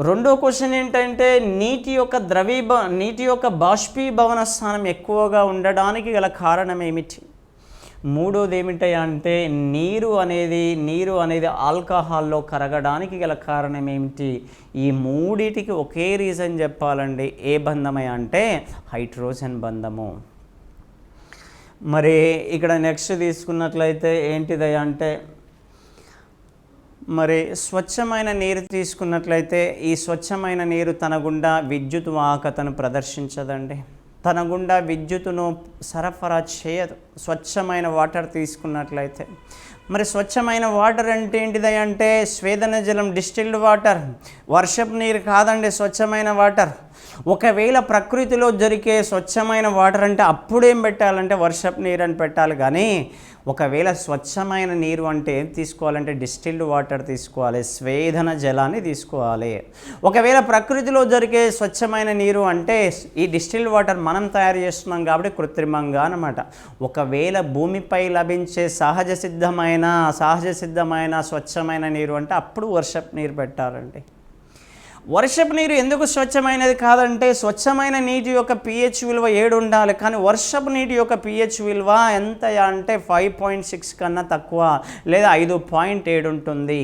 రెండో క్వశ్చన్ ఏంటంటే నీటి యొక్క బాష్పీభవన స్థానం ఎక్కువగా ఉండడానికి గల కారణం ఏమిటి? మూడోది ఏమిటయ్యా అంటే నీరు అనేది ఆల్కహాల్లో కరగడానికి గల కారణం ఏమిటి? ఈ మూడిటికి ఒకే రీజన్ చెప్పాలండి. ఏ బంధమయ్యా అంటే హైడ్రోజన్ బంధము. మరి ఇక్కడ నెక్స్ట్ తీసుకున్నట్లయితే ఏంటిదయ్యా అంటే మరి స్వచ్ఛమైన నీరు తీసుకున్నట్లయితే ఈ స్వచ్ఛమైన నీరు తన గుండా విద్యుత్ వాహకతను ప్రదర్శించదండి. తన గుండా విద్యుత్తును సరఫరా చేయదు. స్వచ్ఛమైన వాటర్ తీసుకున్నట్లయితే మరి స్వచ్ఛమైన వాటర్ అంటే ఏంటిదయ్యా అంటే స్వేదన జలం, డిస్టిల్డ్ వాటర్. వర్షపు నీరు కాదండి స్వచ్ఛమైన వాటర్. ఒకవేళ ప్రకృతిలో దొరికే స్వచ్ఛమైన వాటర్ అంటే అప్పుడేం పెట్టాలంటే వర్షపు నీరు అని పెట్టాలి. కానీ ఒకవేళ స్వచ్ఛమైన నీరు అంటే ఏం తీసుకోవాలంటే డిస్టిల్డ్ వాటర్ తీసుకోవాలి, స్వేదన జలాన్ని తీసుకోవాలి. ఒకవేళ ప్రకృతిలో దొరికే స్వచ్ఛమైన నీరు అంటే ఈ డిస్టిల్డ్ వాటర్ మనం తయారు చేస్తున్నాం కాబట్టి కృత్రిమంగా అన్నమాట. ఒకవేళ భూమిపై లభించే సహజ సిద్ధమైన స్వచ్ఛమైన నీరు అంటే అప్పుడు వర్షపు నీరు పెట్టాలండి. వర్షపు నీరు ఎందుకు స్వచ్ఛమైనది కాదంటే స్వచ్ఛమైన నీటి యొక్క pH విలువ 7 ఉండాలి. కానీ వర్షపు నీటి యొక్క pH విలువ ఎంత అంటే 5.6 కన్నా తక్కువ లేదా 5.7 ఉంటుంది.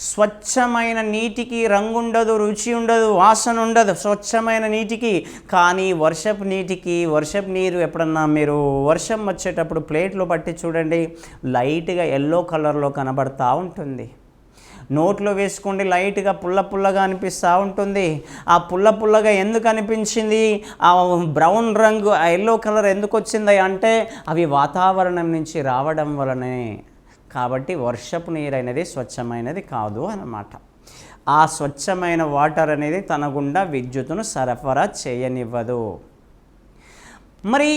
స్వచ్ఛమైన నీటికి రంగు ఉండదు, రుచి ఉండదు, వాసన ఉండదు స్వచ్ఛమైన నీటికి. కానీ వర్షపు నీరు ఎప్పుడన్నా మీరు వర్షం వచ్చేటప్పుడు ప్లేట్లో పట్టి చూడండి, లైట్గా ఎల్లో కలర్లో కనబడతా ఉంటుంది. నోట్లో వేసుకోండి, లైట్గా పుల్లగా అనిపిస్తూ ఉంటుంది. ఆ పుల్లగా ఎందుకు అనిపించింది? ఆ బ్రౌన్ రంగు, ఆ ఎల్లో కలర్ ఎందుకు వచ్చింది అంటే అవి వాతావరణం నుంచి రావడం వలనే. కాబట్టి వర్షపు నీరు అనేది స్వచ్ఛమైనది కాదు అన్నమాట. ఆ స్వచ్ఛమైన వాటర్ అనేది తన గుండా విద్యుత్తును సరఫరా చేయనివ్వదు. మరి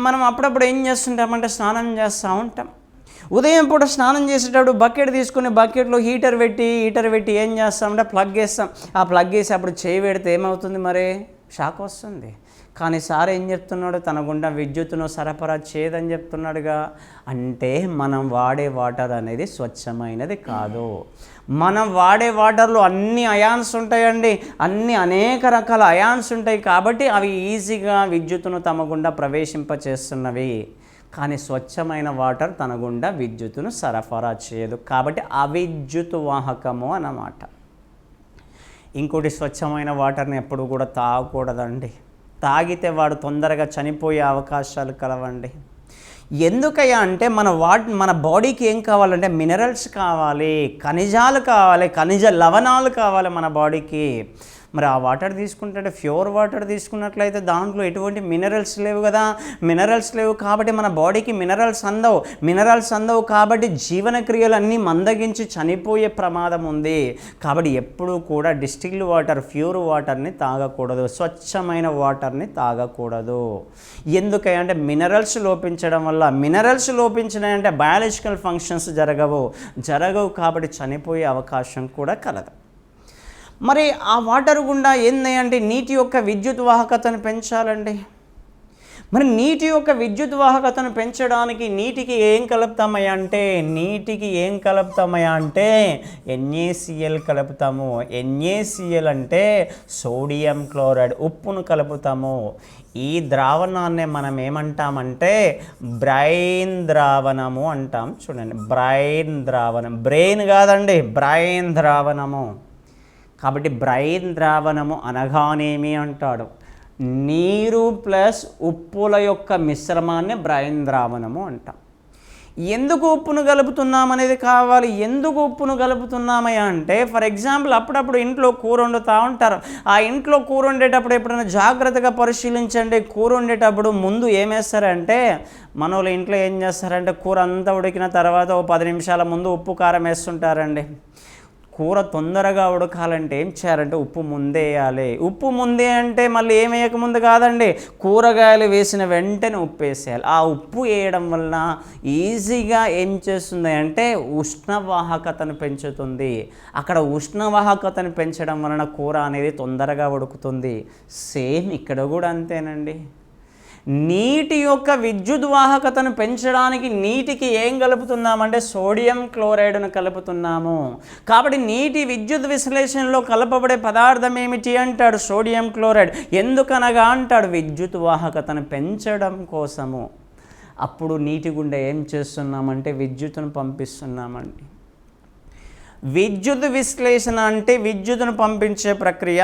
మనం అప్పుడప్పుడు ఏం చేస్తుంటామంటే స్నానం చేస్తూ ఉంటాం. ఉదయం పూట స్నానం చేసేటప్పుడు బకెట్ తీసుకుని బకెట్లో హీటర్ పెట్టి ఏం చేస్తామంటే ప్లగ్ వేస్తాం. ఆ ప్లగ్ వేసి అప్పుడు చేయి పెడితే ఏమవుతుంది? మరి షాక్ వస్తుంది. కానీ సార్ ఏం చెప్తున్నాడు, తన గుండా విద్యుత్తును సరఫరా చేయదని చెప్తున్నాడుగా. అంటే మనం వాడే వాటర్ అనేది స్వచ్ఛమైనది కాదు. మనం వాడే వాటర్లో అన్ని అయాన్స్ ఉంటాయండి, అనేక రకాల అయాన్స్ ఉంటాయి. కాబట్టి అవి ఈజీగా విద్యుత్తును తమ గుండా ప్రవేశింపచేస్తున్నవి. కానీ స్వచ్ఛమైన వాటర్ తన గుండా విద్యుత్తును సరఫరా చేయదు. కాబట్టి అవిద్యుత్ వాహకము అన్నమాట. ఇంకోటి, స్వచ్ఛమైన వాటర్ని ఎప్పుడు కూడా తాగకూడదండి. తాగితే వాడు తొందరగా చనిపోయే అవకాశాలు కలవండి. ఎందుకయ్యా అంటే మన బాడీకి ఏం కావాలంటే మినరల్స్ కావాలి, ఖనిజాలు కావాలి, ఖనిజ లవణాలు కావాలి మన బాడీకి. మరి ఆ వాటర్ తీసుకుంటే ప్యూర్ వాటర్ తీసుకున్నట్లయితే దాంట్లో ఎటువంటి మినరల్స్ లేవు కదా. మినరల్స్ లేవు కాబట్టి మన బాడీకి మినరల్స్ అందవు కాబట్టి జీవన క్రియలు అన్నీ మందగించి చనిపోయే ప్రమాదం ఉంది. కాబట్టి ఎప్పుడూ కూడా డిస్టిల్డ్ వాటర్, ప్యూర్ వాటర్ని తాగకూడదు, స్వచ్ఛమైన వాటర్ని తాగకూడదు. ఎందుకంటే మినరల్స్ లోపించడం వల్ల, మినరల్స్ లోపించినాయంటే బయాలజికల్ ఫంక్షన్స్ జరగవు కాబట్టి చనిపోయే అవకాశం కూడా కలదు. మరి ఆ వాటర్ గుండా ఏంది అంటే నీటి యొక్క విద్యుత్ వాహకతను పెంచాలండి. మరి నీటి యొక్క విద్యుత్ వాహకతను పెంచడానికి నీటికి ఏం కలుపుతామయ్యా అంటే NaCl కలుపుతాము. NaCl అంటే సోడియం క్లోరైడ్, ఉప్పును కలుపుతాము. ఈ ద్రావణాన్ని మనం ఏమంటామంటే బ్రైన్ ద్రావణము అంటాం. చూడండి, బ్రైన్ ద్రావణం, బ్రెయిన్ కాదండి, బ్రైన్ ద్రావణము. కాబట్టి బ్రైన్ ద్రావణము అనగానేమి అంటాడు, నీరు ప్లస్ ఉప్పుల యొక్క మిశ్రమాన్ని బ్రైన్ ద్రావణము అంటాం. ఎందుకు ఉప్పును కలుపుతున్నామనేది కావాలి. ఎందుకు ఉప్పును కలుపుతున్నామయ్యా అంటే, ఫర్ ఎగ్జాంపుల్ అప్పుడప్పుడు ఇంట్లో కూర వండుతూ ఉంటారు. ఆ ఇంట్లో కూర వండేటప్పుడు ఎప్పుడైనా జాగ్రత్తగా పరిశీలించండి. కూర వండేటప్పుడు ముందు ఏమేస్తారంటే, మన వాళ్ళు ఇంట్లో ఏం చేస్తారంటే కూర అంతా ఉడికిన తర్వాత 10 నిమిషాల ముందు ఉప్పు కారం వేస్తుంటారండి. కూర తొందరగా ఉడకాలంటే ఏం చేయాలంటే ఉప్పు ముందే వేయాలి. ఉప్పు ముందే అంటే మళ్ళీ ఏం వేయకముందు కాదండి, కూరగాయలు వేసిన వెంటనే ఉప్పు వేసేయాలి. ఆ ఉప్పు వేయడం వలన ఈజీగా ఏం చేస్తుంది అంటే ఉష్ణవాహకతను పెంచుతుంది. అక్కడ ఉష్ణవాహకతను పెంచడం వలన కూర అనేది తొందరగా ఉడుకుతుంది. సేమ్ ఇక్కడ కూడా అంతేనండి. నీటి యొక్క విద్యుత్ వాహకతను పెంచడానికి నీటికి ఏం కలుపుతున్నామంటే సోడియం క్లోరైడ్ను కలుపుతున్నాము. కాబట్టి నీటి విద్యుత్ విశ్లేషణలో కలపబడే పదార్థం ఏమిటి అంటాడు, సోడియం క్లోరైడ్. ఎందుకనగా అంటాడు, విద్యుత్ వాహకతను పెంచడం కోసము. అప్పుడు నీటి గుండా ఏం చేస్తున్నామంటే విద్యుత్తును పంపిస్తున్నామండి. విద్యుత్ విశ్లేషణ అంటే విద్యుత్తును పంపించే ప్రక్రియ.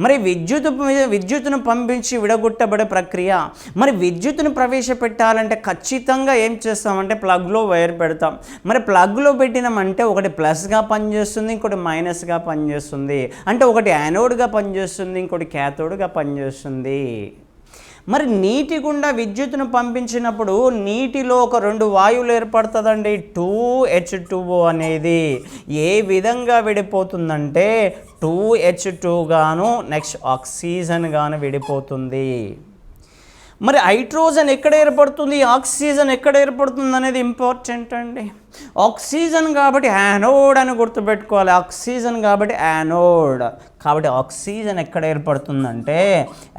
మరి విద్యుత్తును పంపించి విడగొట్టబడే ప్రక్రియ. మరి విద్యుత్తును ప్రవేశపెట్టాలంటే ఖచ్చితంగా ఏం చేస్తామంటే ప్లగ్లో వైర్ పెడతాం. మరి ప్లగ్లో పెట్టినామంటే ఒకటి ప్లస్గా పనిచేస్తుంది, ఇంకోటి మైనస్గా పనిచేస్తుంది. అంటే ఒకటి యానోడ్గా పనిచేస్తుంది, ఇంకోటి క్యాథోడ్గా పనిచేస్తుంది. మరి నీటి గుండా విద్యుత్తును పంపించినప్పుడు నీటిలో ఒక 2 వాయువులు ఏర్పడుతుందండి. 2H2O అనేది ఏ విధంగా విడిపోతుందంటే 2H2 గాను నెక్స్ట్ ఆక్సిజన్ గాను విడిపోతుంది. మరి హైడ్రోజన్ ఎక్కడ ఏర్పడుతుంది, ఆక్సిజన్ ఎక్కడ ఏర్పడుతుంది అనేది ఇంపార్టెంట్ అండి. ఆక్సిజన్ కాబట్టి యానోడ్ అని గుర్తుపెట్టుకోవాలి. ఆక్సిజన్ కాబట్టి యానోడ్. కాబట్టి ఆక్సిజన్ ఎక్కడ ఏర్పడుతుందంటే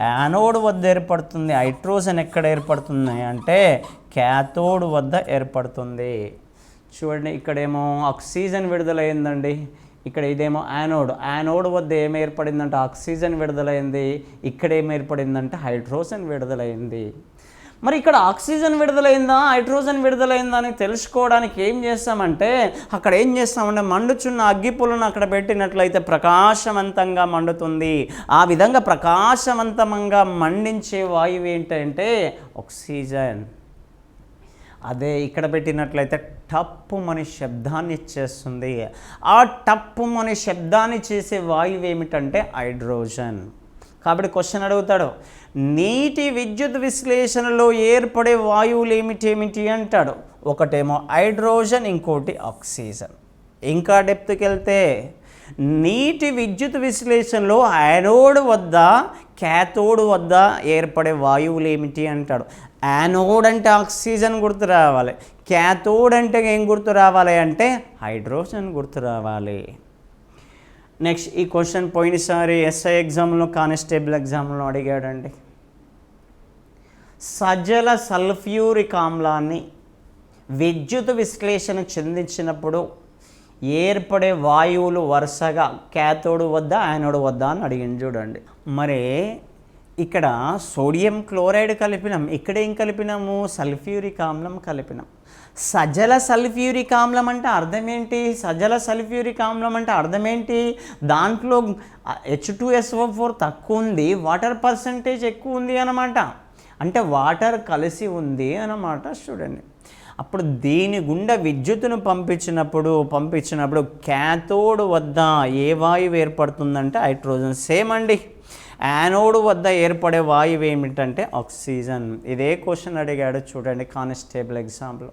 యానోడ్ వద్ద ఏర్పడుతుంది. హైడ్రోజన్ ఎక్కడ ఏర్పడుతుంది అంటే క్యాథోడ్ వద్ద ఏర్పడుతుంది. చూడండి, ఇక్కడేమో ఆక్సిజన్ విడుదలైందండి, ఇక్కడ ఇదేమో యానోడ్ వద్ద ఏమి ఏర్పడిందంటే ఆక్సిజన్ విడుదలైంది, ఇక్కడ ఏమి ఏర్పడిందంటే హైడ్రోజన్ విడుదలైంది. మరి ఇక్కడ ఆక్సిజన్ విడుదలైందా హైడ్రోజన్ విడుదలైందా అని తెలుసుకోవడానికి ఏం చేస్తామంటే అక్కడ ఏం చేస్తామంటే మండుచున్న అగ్గిపుల్లను అక్కడ పెట్టినట్లయితే ప్రకాశవంతంగా మండుతుంది. ఆ విధంగా ప్రకాశవంతంగా మండించే వాయువు ఏంటంటే ఆక్సిజన్. అదే ఇక్కడ పెట్టినట్లయితే టప్పుమని శబ్దాన్ని ఇచ్చేస్తుంది. ఆ టప్పుమని శబ్దాన్ని చేసే వాయువు ఏమిటంటే హైడ్రోజన్. కాబట్టి క్వశ్చన్ అడుగుతాడు, నీటి విద్యుత్ విశ్లేషణలో ఏర్పడే వాయువులు ఏమిటి అంటాడు. ఒకటేమో హైడ్రోజన్, ఇంకోటి ఆక్సిజన్. ఇంకా డెప్త్కి వెళ్తే నీటి విద్యుత్ విశ్లేషణలో యానోడ్ వద్ద క్యాథోడ్ వద్ద ఏర్పడే వాయువులు ఏమిటి అంటాడు. యానోడ్ అంటే ఆక్సిజన్ గుర్తు రావాలి, క్యాథోడ్ అంటే ఏం గుర్తు రావాలి అంటే హైడ్రోజన్ గుర్తు రావాలి. నెక్స్ట్ ఈ క్వశ్చన్ పోయినసారి ఎస్ఐ ఎగ్జామ్లో కానిస్టేబుల్ ఎగ్జామ్లో అడిగాడండి. సజల సల్ఫ్యూరిక్ ఆమ్లాన్ని విద్యుత్ విశ్లేషణ చెందించినప్పుడు ఏర్పడే వాయువులు వరుసగా క్యాథోడ్ వద్ద యానోడ్ వద్ద అని అడిగింది చూడండి. మరి ఇక్కడ సోడియం క్లోరైడ్ కలిపినాం, ఇక్కడ ఏం కలిపినాము? సల్ఫ్యూరిక్ ఆమ్లం కలిపినాం. సజల సల్ఫ్యూరిక్ ఆమ్లం అంటే అర్థం ఏంటి? సజల సల్ఫ్యూరిక్ ఆమ్లం అంటే అర్థం ఏంటి? దాంట్లో H2SO4 తక్కువ ఉంది, వాటర్ పర్సంటేజ్ ఎక్కువ ఉంది అన్నమాట. అంటే వాటర్ కలిసి ఉంది అన్నమాట. చూడండి, అప్పుడు దీని గుండా విద్యుత్తును పంపించినప్పుడు క్యాథోడ్ వద్ద ఏ వాయువు ఏర్పడుతుందంటే హైడ్రోజన్. సేమ్ అండి, యానోడ్ వద్ద ఏర్పడే వాయువు ఏమిటంటే ఆక్సిజన్. ఇదే క్వశ్చన్ అడిగాడు చూడండి కానిస్టేబుల్ ఎగ్జామ్లో.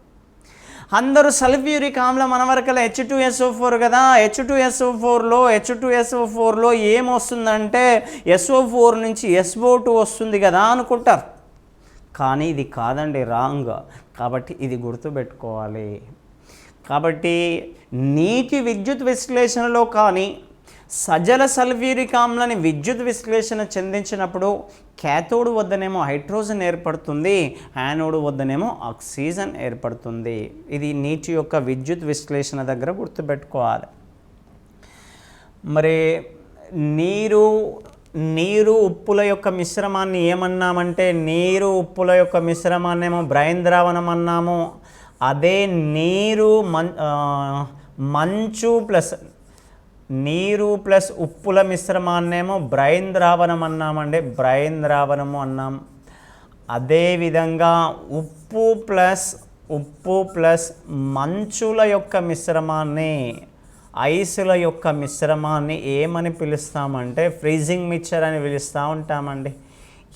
అందరూ సల్ఫ్యూరిక్ ఆమ్లం మన వరకల్లా H2SO4 కదా, H2SO4లో ఏమొస్తుందంటే SO4 నుంచి SO2 వస్తుంది కదా అనుకుంటారు. కానీ ఇది కాదండి, రాంగ్. కాబట్టి ఇది గుర్తుపెట్టుకోవాలి. కాబట్టి నీటి విద్యుత్ విశ్లేషణలో కానీ సజల సల్ఫ్యూరిక్ ఆమ్లాన్ని విద్యుత్ విశ్లేషణ చెందించినప్పుడు క్యాథోడ్ వద్దనేమో హైడ్రోజన్ ఏర్పడుతుంది, యానోడ్ వద్దనేమో ఆక్సిజన్ ఏర్పడుతుంది. ఇది నీటి యొక్క విద్యుత్ విశ్లేషణ దగ్గర గుర్తుపెట్టుకోవాలి. మరి నీరు ఉప్పుల యొక్క మిశ్రమాన్ని ఏమన్నామంటే, నీరు ఉప్పుల యొక్క మిశ్రమాన్ని ఏమో బ్రైన్ ద్రావణం అన్నాము. అదే నీరు ప్లస్ ఉప్పుల మిశ్రమాన్నేమో బ్రైన్ ద్రావణం అన్నామండి, బ్రైన్ ద్రావణము అన్నాం. అదేవిధంగా ఉప్పు ప్లస్ మంచుల యొక్క మిశ్రమాన్ని, ఐసుల యొక్క మిశ్రమాన్ని ఏమని పిలుస్తామంటే ఫ్రీజింగ్ మిక్చర్ అని పిలుస్తూ ఉంటామండి.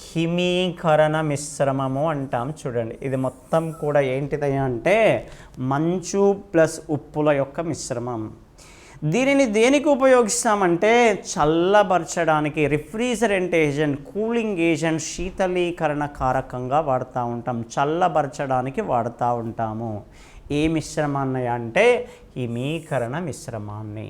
హిమీకరణ మిశ్రమము అంటాం. చూడండి, ఇది మొత్తం కూడా ఏంటిదయ్యా అంటే మంచు ప్లస్ ఉప్పుల యొక్క మిశ్రమం. దీనిని దేనికి ఉపయోగిస్తామంటే చల్లబరచడానికి, రిఫ్రిజరెంట్ ఏజెంట్, కూలింగ్ ఏజెంట్, శీతలీకరణ కారకంగా వాడుతూ ఉంటాం. చల్లబరచడానికి వాడుతూ ఉంటాము. ఏ మిశ్రమాన్ని అంటే హిమీకరణ మిశ్రమాన్ని.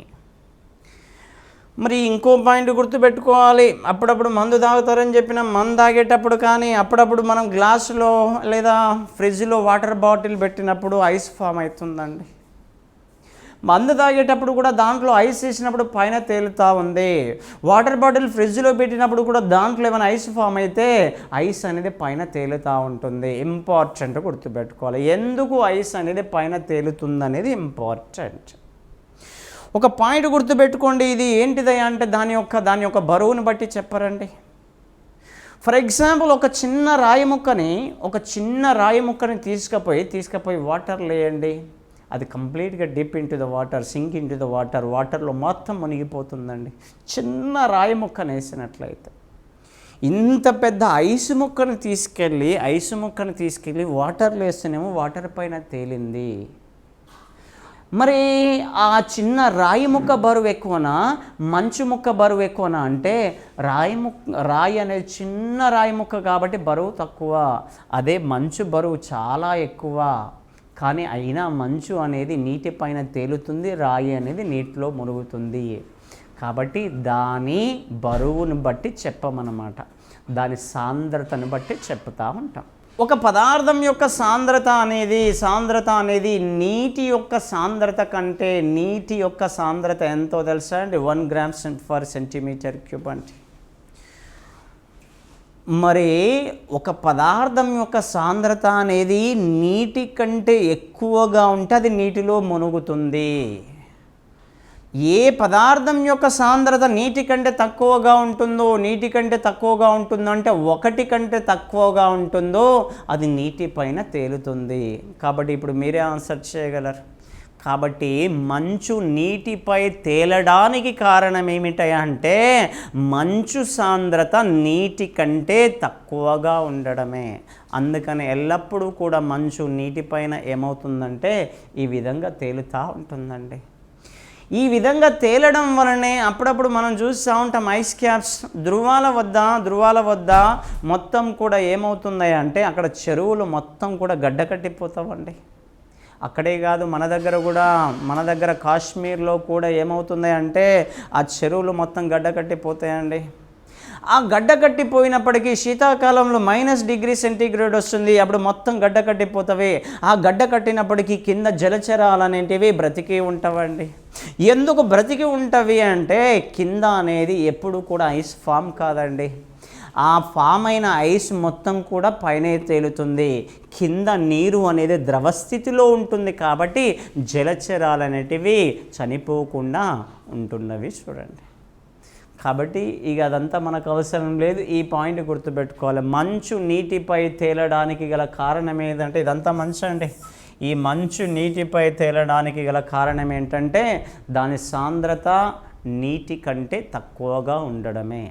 మరి ఇంకో పాయింట్ గుర్తుపెట్టుకోవాలి. అప్పుడప్పుడు మందు తాగుతారని చెప్పిన మందు తాగేటప్పుడు కానీ అప్పుడప్పుడు మనం గ్లాసులో లేదా ఫ్రిడ్జ్లో వాటర్ బాటిల్ పెట్టినప్పుడు ఐస్ ఫామ్ అవుతుందండి. మందు తాగేటప్పుడు కూడా దాంట్లో ఐస్ వేసినప్పుడు పైన తేలుతూ ఉంది. వాటర్ బాటిల్ ఫ్రిడ్జ్లో పెట్టినప్పుడు కూడా దాంట్లో ఏమైనా ఐస్ ఫామ్ అయితే ఐస్ అనేది పైన తేలుతూ ఉంటుంది. ఇంపార్టెంట్ గుర్తుపెట్టుకోవాలి. ఎందుకు ఐస్ అనేది పైన తేలుతుంది అనేది ఇంపార్టెంట్. ఒక పాయింట్ గుర్తుపెట్టుకోండి. ఇది ఏంటిదయ్యా అంటే దాని యొక్క బరువును బట్టి చెప్పరండి. ఫర్ ఎగ్జాంపుల్ ఒక చిన్న రాయి ముక్కని తీసుకుపోయి వాటర్ లేయండి. అది కంప్లీట్గా dip into the water, sink into the వాటర్లో మొత్తం మునిగిపోతుందండి. చిన్న రాయి ముక్కను వేసినట్లయితే ఇంత పెద్ద ఐసు ముక్కను తీసుకెళ్ళి వాటర్లో వేస్తేనేమో వాటర్ పైన తేలింది. మరి ఆ చిన్న రాయి ముక్క బరువు ఎక్కువనా, మంచు ముక్క బరువు ఎక్కువనా అంటే రాయి అనేది చిన్న రాయి ముక్క కాబట్టి బరువు తక్కువ. అదే మంచు బరువు చాలా ఎక్కువ. కానీ అయినా మంచు అనేది నీటిపైన తేలుతుంది, రాయి అనేది నీటిలో మునుగుతుంది. కాబట్టి దాని బరువును బట్టి చెప్పమన్నమాట, దాని సాంద్రతను బట్టి చెప్తా ఉంటాం. ఒక పదార్థం యొక్క సాంద్రత అనేది నీటి యొక్క సాంద్రత కంటే ఎంతో తెలుసా అండి? 1 g/cm3 అంటే. మరి ఒక పదార్థం యొక్క సాంద్రత అనేది నీటి కంటే ఎక్కువగా ఉంటే అది నీటిలో మునుగుతుంది. ఏ పదార్థం యొక్క సాంద్రత నీటి కంటే తక్కువగా ఉంటుందో అంటే 1 కంటే తక్కువగా ఉంటుందో అది నీటిపైన తేలుతుంది. కాబట్టి ఇప్పుడు మీరే ఆన్సర్ చేయగలరు. కాబట్టి మంచు నీటిపై తేలడానికి కారణం ఏమిటయా అంటే మంచు సాంద్రత నీటి కంటే తక్కువగా ఉండడమే. అందుకని ఎల్లప్పుడూ కూడా మంచు నీటిపైన ఏమవుతుందంటే ఈ విధంగా తేలుతూ ఉంటుందండి. ఈ విధంగా తేలడం వలనే అప్పుడప్పుడు మనం చూస్తూ ఉంటాం ఐస్ క్యాప్స్ ధృవాల వద్ద మొత్తం కూడా ఏమవుతున్నాయి అంటే అక్కడ చెరువులు మొత్తం కూడా గడ్డకట్టిపోతామండి. అక్కడే కాదు, మన దగ్గర కాశ్మీర్లో కూడా ఏమవుతుంది అంటే ఆ చెరువులు మొత్తం గడ్డకట్టిపోతాయండి. ఆ గడ్డ కట్టిపోయినప్పటికీ శీతాకాలంలో -°C వస్తుంది, అప్పుడు మొత్తం గడ్డ కట్టిపోతాయి. ఆ గడ్డ కట్టినప్పటికీ కింద జలచరాలు అనేటివి బ్రతికి ఉంటావండి. ఎందుకు బ్రతికి ఉంటవి అంటే కింద అనేది ఎప్పుడు కూడా ఐస్ ఫామ్ కాదండి. ఆ ఫామ్ అయిన ఐస్ మొత్తం కూడా పైన తేలుతుంది, కింద నీరు అనేది ద్రవస్థితిలో ఉంటుంది. కాబట్టి జలచరాలు అనేటివి చనిపోకుండా ఉంటున్నవి చూడండి. కాబట్టి ఇక అదంతా మనకు అవసరం లేదు, ఈ పాయింట్ గుర్తుపెట్టుకోవాలి. మంచు నీటిపై తేలడానికి గల కారణం ఏంటంటే, ఇదంతా మంచు అండి. ఈ మంచు నీటిపై తేలడానికి గల కారణం ఏంటంటే దాని సాంద్రత నీటి కంటే తక్కువగా ఉండడమే.